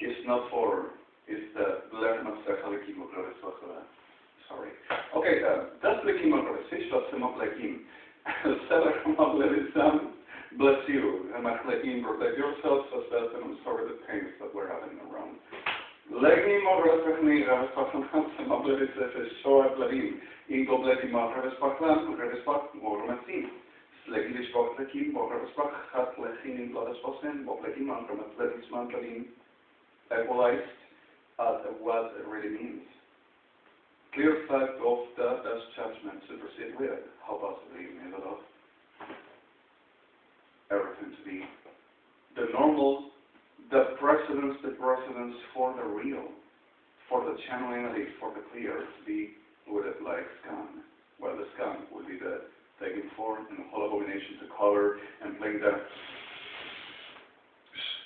it's not for, it's the sorry. Okay, that's the Kim of bless you, and protect yourselves, as that, and I'm sorry the pains that we're having around. Legni Mogratachni, Ravespachlan, Samablevis, Shoa Blavin, Ingo Bleti Maravespachlan, Revespach, Mormatin, Slegish Boklakim, Mogravespach, Hatlachin, Bladasposen, Boklakim, Andramatlevis Mankalin, equalized at what it really means. Clear fact of that as judgment to proceed with, how possibly made it of everything to be the normal, the precedence for the real, for the genuinity, for the clear, to be with it like scum. Well, the scum would be the taking form and the whole abomination to cover and playing the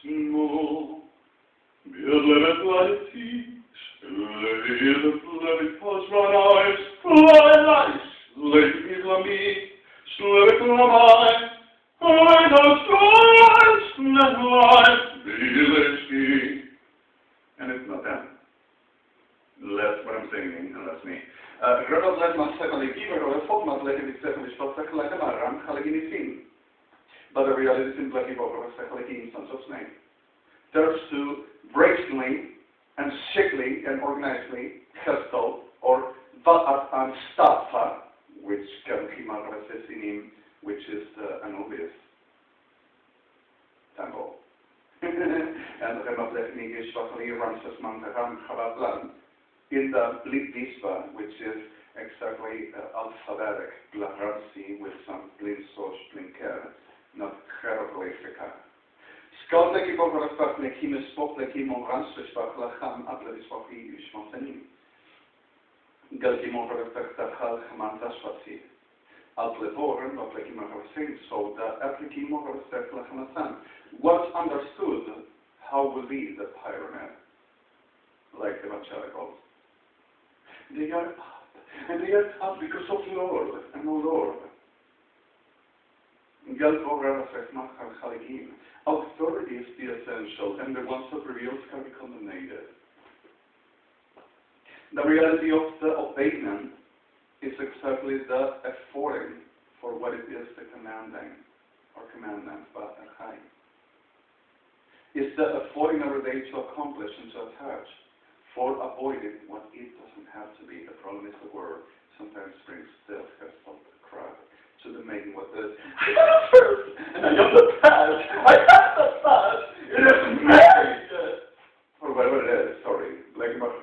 small, and it's not them. That's what I'm saying, and that's me. But the reality is simply in some such name. Thurs to brazenly and sickly and organizedly gestal or va'at and stafa, which can come out of a synonym, which is the Anubis temple. And the Rematechnik is Shafali Ramses Mantaram Chabatlan in the Blitvispa, which is exactly alphabetic Blahransi with some blin sosh blinker, not hieroglyphica. Skalteki Bogarafak Nekim Spotleki Monranspach Lacham Abladiswahi Ishmasanim. Galki Mogarafak Tachal Hamantaswasi. Atlevoren, Apleki Mogarafak, so that Apleki Mogarafak Lachamasan. What's understood, how will be the pyramid? Like the evangelicals. They are up, and they are up because of Lord and no Lord. Authority is the essential, and the ones that reveals can be condemned. The reality of the obeyment is exactly the efforting for what it is the commanding or commandment, but REQUESTMENTS. It's the efforting every day to accomplish and to attach for avoiding what it doesn't have to be. The problem is the word sometimes brings death, has felt the crowd. To the making what this. I am the first, and I am the past. I have the past. It is married. Or whatever it is, sorry. Like my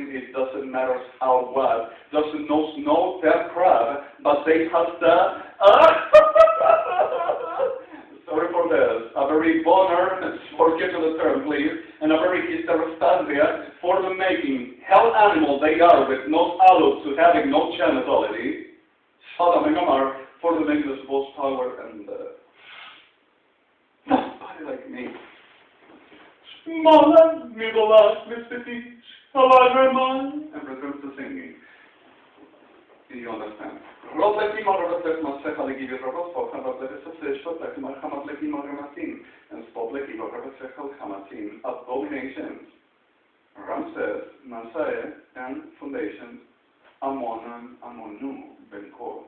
it doesn't matter how what. Doesn't know no that crowd, but they have the sorry for this. A very boner, forget the term please, and a very hysterostantia for the making. Hell animal they are with no allo to having no genitality. Sodom and Gomorrah for the making of both power and nobody like me. Smaller, middle-aged, misfit, however man, and return to singing. Do you understand? Rotleki Margaret Masek Aligi Robot for Hamat Hamateki Margamatin and Spotleki Margaret Hamatin, abominations, Ramses, Nasae, and foundations, Amonu, Ben Kor,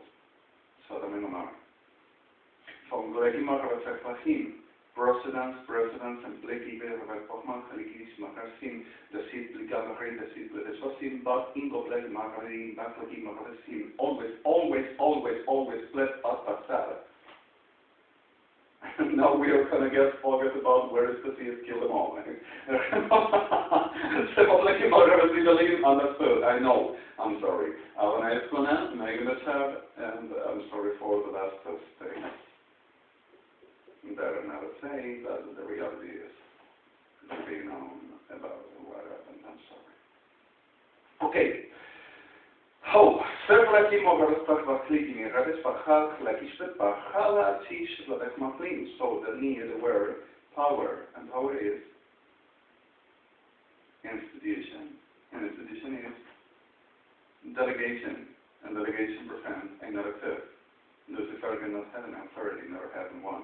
Sodom and Gomorrah. From Gleki Margaret Fahim, Presidents, and Bleki Robert Pochman, Halikis Makarsim, the seat Bligamarin, the seat Bledeswasim, but Ingo Bleki Margarin, Bakleki Makarsim, always, bless Pastor. Now we are going to get focused about where is the seat, kill them all. Bleki Margarin, understood, I know, I'm sorry. Avana Eskona, Megameshab, and I'm sorry for the last thing. Better never say that the reality is to be known about what happened. I'm sorry. Okay. Ho, servleki mogarostak vakligini, radis pachal, lakishtet pachala, tish, ladek maklim. So the need, the word, power, and power is institution. And institution is delegation. And delegation prevents another fifth. Lucifer cannot have an authority, never having one.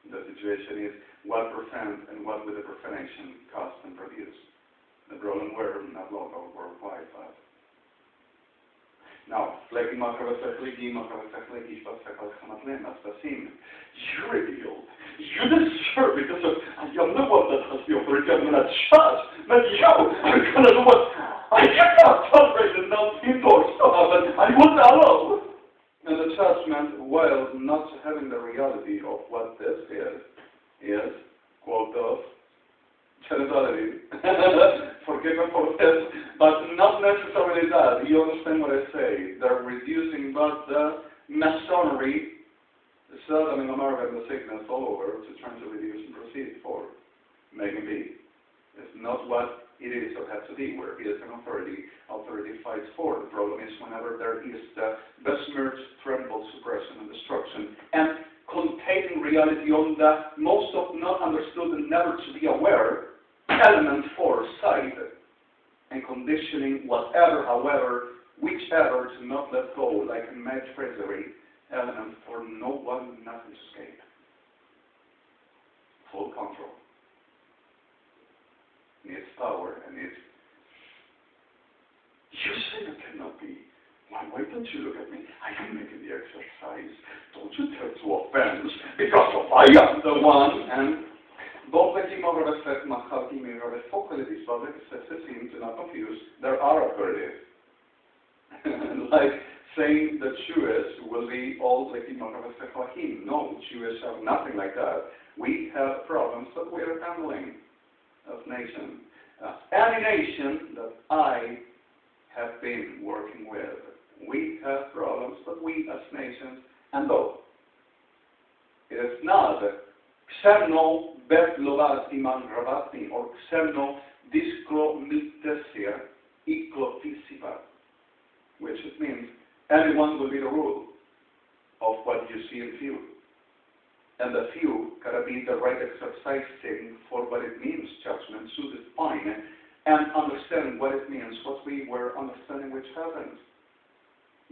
The situation is what percent and what will the profanation cost and produce. The Roland were not local, worldwide, but now, you revealed, you deserve because of I am the one that has the authority, I'm going to judge, but you, I'm going to do what I cannot tolerate and not indoors to happen, I won't allow. And the judgment, while not having the reality of what this is, quote of genitality, forgiven for this, but not necessarily that. You understand what I say? They're reducing but the masonry, the Sodom and Gomorrah and the sickness all over to trying to reduce and proceed for making be. It's not what it is or has to be, where it is an authority fights for. The problem is whenever there is the besmirched, tremble, suppression, and destruction, and containing reality on the most of not understood and never to be aware element for side, and conditioning whatever, however, whichever to not let go, like a mad treasury element for no one, nothing to escape. Full control. Needs power and needs. You say you cannot be. Why don't you look at me? I am making the exercise. Don't you try to offend because of I am the one and to not confuse, there are authorities. Like saying the Jewish will be all like no, Jewish have nothing like that. We have problems that we are handling as nation. Any nation that I have been working with, we have problems, but we as nations ändå. It is not xeno betlovati mangravati or xeno disclomittesia iclotisipa, which it means anyone will be the rule of what you see and feel. And the few gotta be the right exercising for what it means, judgment, to define and understand what it means, what we were understanding which happened.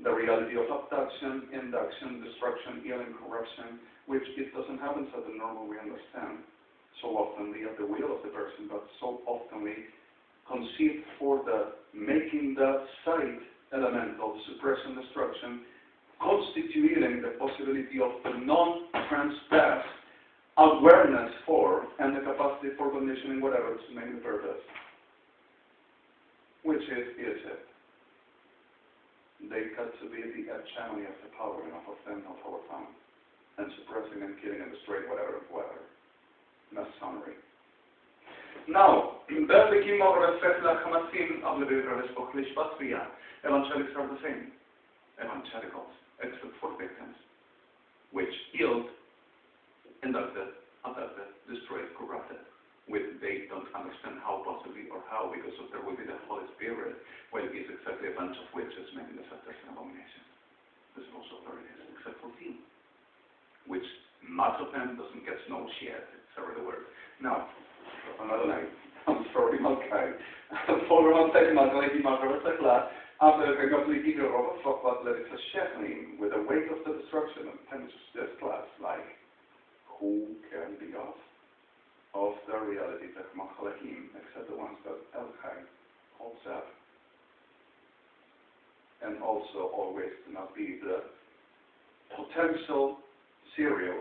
The reality of abduction, induction, destruction, healing, corruption, which it doesn't happen so the normal we understand. So oftenly at the will of the person, but so oftenly conceived for the making the sight elemental suppression, destruction, constituting the possibility of the non-transpath awareness for and the capacity for conditioning whatever to make the purpose, which is it. They got to be the hegemony of the power, enough of them, not our found, and suppressing and killing and destroying whatever. Masonry. Now, Berlikim or Refetla Hamasim of the Buklish Batria, evangelics are the same. Evangelicals, except for victims, which killed, inducted, abducted, destroyed, corrupted. With they don't understand how possibly or how, because of there will be the Holy Spirit, well, it is exactly a bunch of witches making the factors and abominations. This is also where it is, except for few, which much of them doesn't get no shit, sorry the word. Now, another night, I'm sorry, Malkai. Follow on taking my lady Margaret class, after I got the eager of a fuck what let it a shepherding with the weight of the destruction and penetrates this class, like, who can be off? Of the reality that Machalahim, except the ones that El-Khai holds up. And also always to not be the potential serial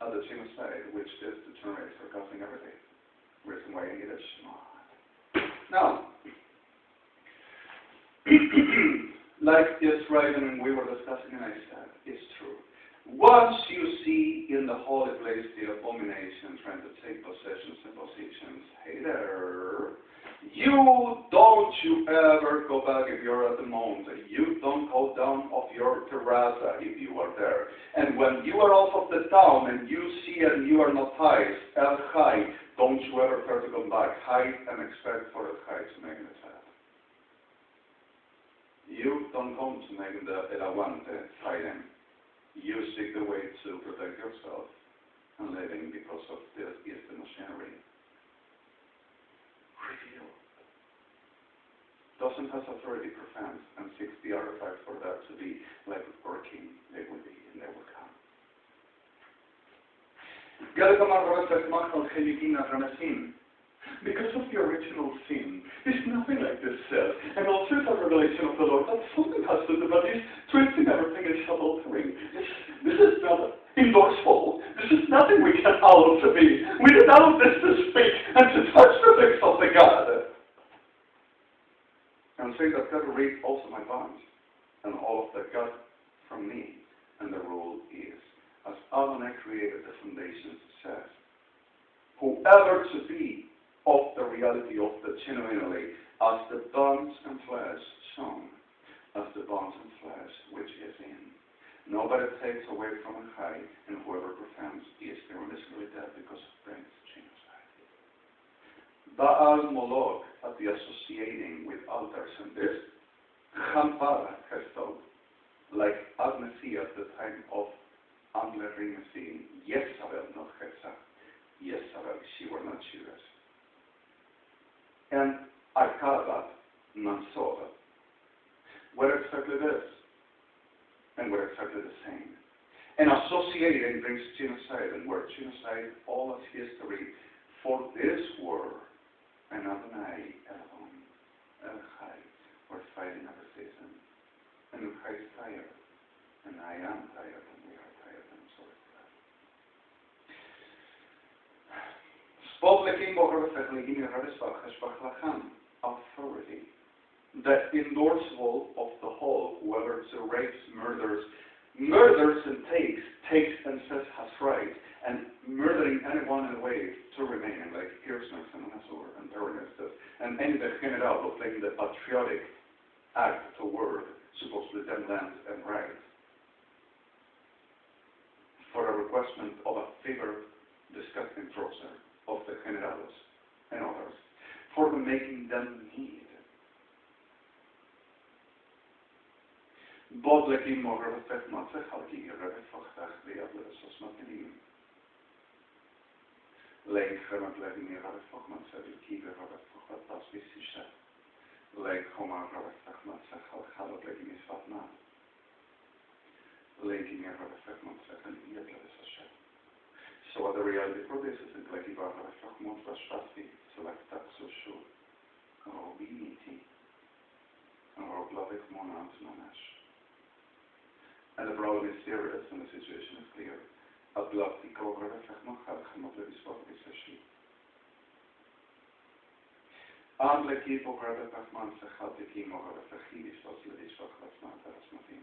of the genocide, which is the generator for causing everything. Reason why you need a shemad. Now, like this writing and we were discussing and I said, it's true. Once you see in the holy place the abomination trying to take possessions and positions, hey there, you ever go back if you're at the mount. You don't go down off your terraza if you are there. And when you are off of the town and you see it and you are not high, don't you ever try to come back. Hide and expect for the high to make it sad. You don't come to make the el aguante fighting. You seek the way to protect yourself and living because of this is the machinery. Reveal. Doesn't have authority prevents and seeks the artifact for that to be like working. They will be and they will come. Because of the original sin, there's nothing like this says. And also it's a revelation of the Lord that something has to do, but he's twisting everything and altering. This is not Indor's fault. This is nothing we can allow to be. We did allow this to speak and to touch the things of the God. And saying that God read also my bonds and all of the God from me. And the rule is, as Adonai created the foundations, it says, whoever to be of the reality of the genuinely, as the bones and flesh shown, as the bones and flesh which is in. Nobody takes away from a high, and whoever prevents is irremissionally dead because of brings genocide. Baal Moloch at the associating with altars and this, Champara has told, like Agnessi at the time of Amlerimesi, Yesabel, not Hesa. Yesabel, she were not Judas. And Akabat, Mansoba, were exactly this, and were exactly the same. And associating brings genocide, and where genocide, all of history, for this war, and Adonai, Elon, El-Chai, were fighting every season. And El-Chai is tired, and I am tired, and we are tired, and I'm sorry for that. Authority. The endorsable of the whole, whoever rapes, murders and takes and says has right, and murdering anyone in a way to remain, like hearsay and terrorists, and any general of playing the patriotic act toward supposedly them lands and right for a requestment of a favor disgusting trouser of the generalos and others for the making them need. Bod lekim mogę westech mace halki rebe fachtach diable sosmatinim. Leik gemet lekim rebe fachmace wilkiwe rebe fachmat pas visische. Leik homa rebe fachmace halchalot lekim isvatna. Leikim rebe fachmace halkiwe sosche. So what the reality produces in lekim rebe fachmat vashvasti select taxushu. Robiniti. Roblavik monans manash. And the problem is serious and the situation is clear. Atlantiko refechmachal chamotlevisvot visashi. Adleki pograda pachman sechatiki mogada fechivis vasledisvot vatsman tarasmatim.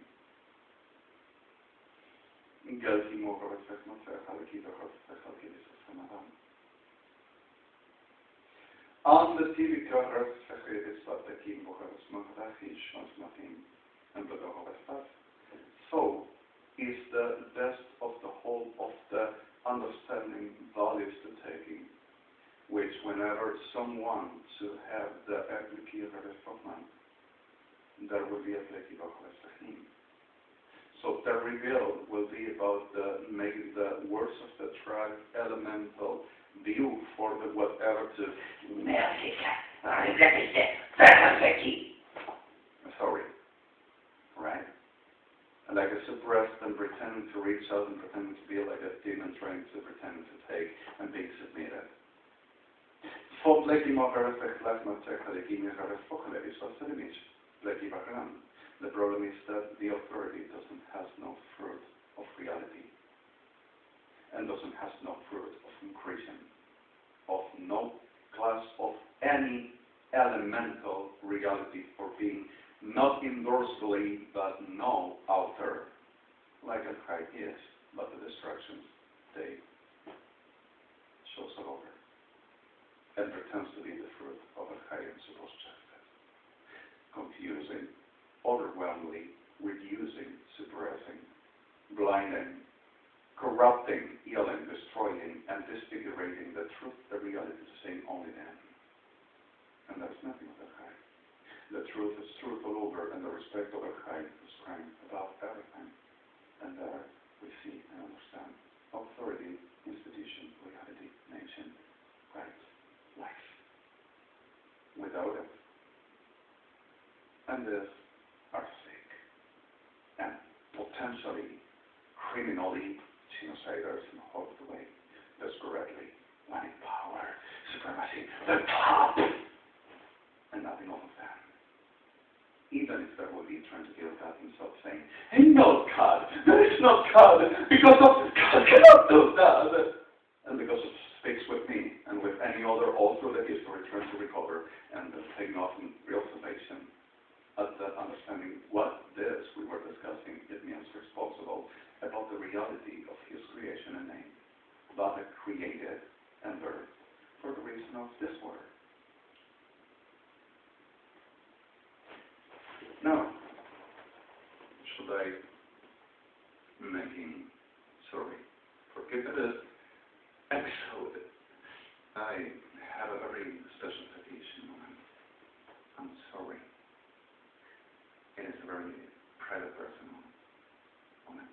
Gelti mogada fechmat sechaliki vachot fechalkivis vatsmanadam. Adletivika refechidis vateki mogada smachdachish vatsmatim. And the Dohovestas. So is the best of the whole of the understanding values to taking, which whenever someone should have the application reform, there will be a application. So the reveal will be about the making the words of the tribe elemental view for the whatever to sorry. Right? Like a suppressed and pretending to reach out and pretending to be like a demon trying to pretend to take and being submitted. The problem is that the authority has no fruit of reality and has no fruit of increasing, of no class of any elemental reality for being not indorsely, but no outer, like a high is, but the distractions, they shows all over, and pretends to be the fruit of a high and supposed justice, confusing, overwhelmingly, reducing, suppressing, blinding, corrupting, healing, destroying, and disfiguring the truth, the reality, saying only then. And there's nothing of that high. The truth is truth all over, and the respect of our high is crying about everything. And there we see and understand authority, institution, reality, nation, right, life. Without it. And this are sick and potentially criminally genociders in all of the way, desperately wanting power, supremacy, the top, and nothing of that. Even if there will be trying to deal with that himself, saying, "Hey, no, God, that is not God, because of God cannot do that." And because it speaks with me and with any other all through the history, trying to recover and taking off in real salvation at the understanding what this we were discussing, it means responsible about the reality of his creation and name, about the created and birth for the reason of this word. Now, should I forget this episode, I have a very special petition moment. I'm sorry. It is a very private personal moment.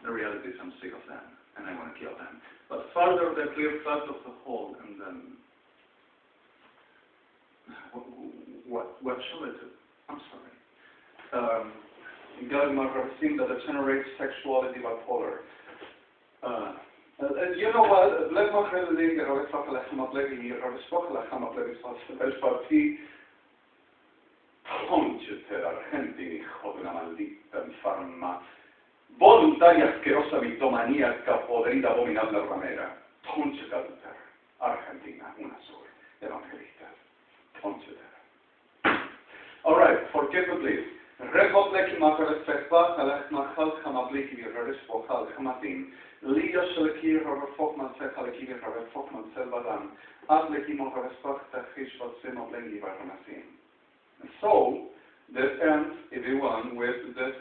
The reality is I'm sick of them, and I want to kill them. But further the clear fact of the whole, and then what shall I do? I'm sorry. Gallimar have seen that degenerates sexuality bipolar. You know what? Let me tell you that I spoke Argentini, joder, maldita enferma, voluntaria, asquerosa, mitomaníaca, podrida, abominable ramera. Tonche Calter, Argentina, una sola, evangelista. Tonche. All right, forget me please. Rehobleki makarefekba, kalechmachal chamabliki virarishpochal chamatim, liya sheleki rarefokman sechaleki virarefokman selbadam, adleki makarespach tachish vatsima blengi varamasim. So, This ends, EV1, with this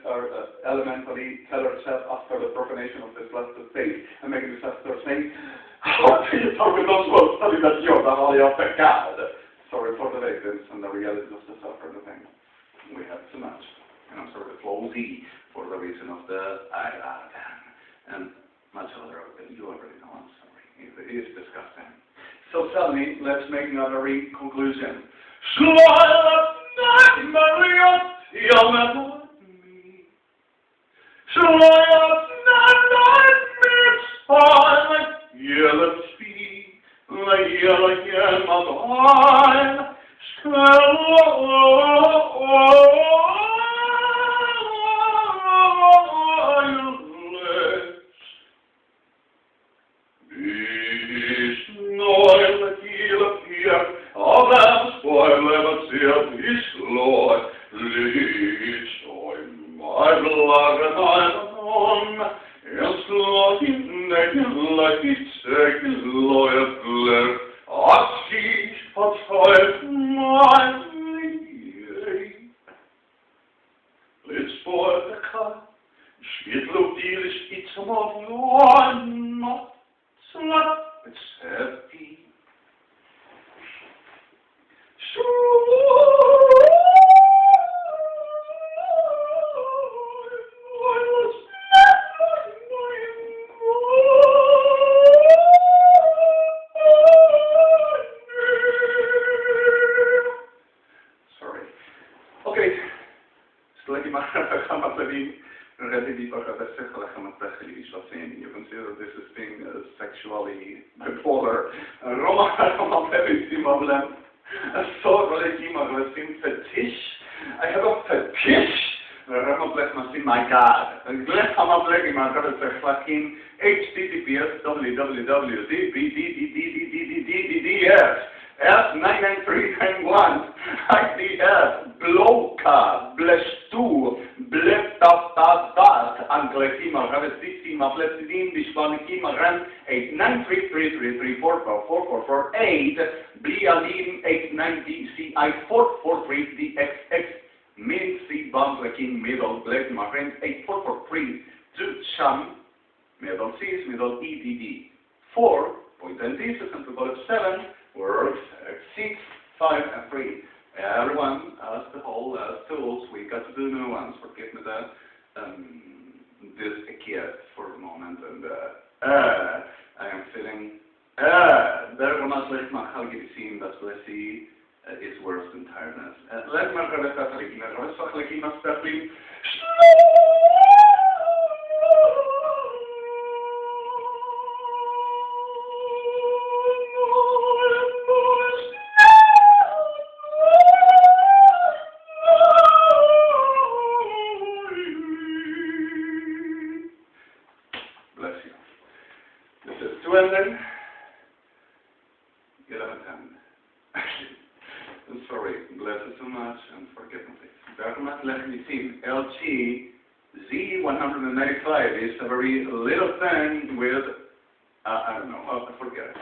elementary teller set after the profanation of this last state, and making the sister saying, how do you talk with those words, telling that you're the holy of the God? Sorry for the victims and the realities of the suffering thing. We have too much. And I'm sorry, the flow Z for the reason of the and much other, you already know, I'm sorry. It is disgusting. So tell me, let's make another conclusion. You consider this as being sexually bipolar. Fetish. I have a fetish. My God. https://www.dbddddddds F99391 IDF Bloka Blestu Bletatat Anglekima Ravestima Blesidim Bishvanikima Ran 89333344448 Blialim 89DCI443DXX Min C Bamblekin Middle Black Marine 8443 Chum Middle C's Middle EDD 4 point ND system to bullet 7 words 6, 5 and 3. Everyone as the whole as tools, we got to do new ones. Forgive me that this kid for the moment and I am feeling there much less my Halgisim that's let's see is worse than tiredness. Let me I'm sorry, bless it too much and forgive me. LG Z195 is a very little thing with, I don't know, I forget it.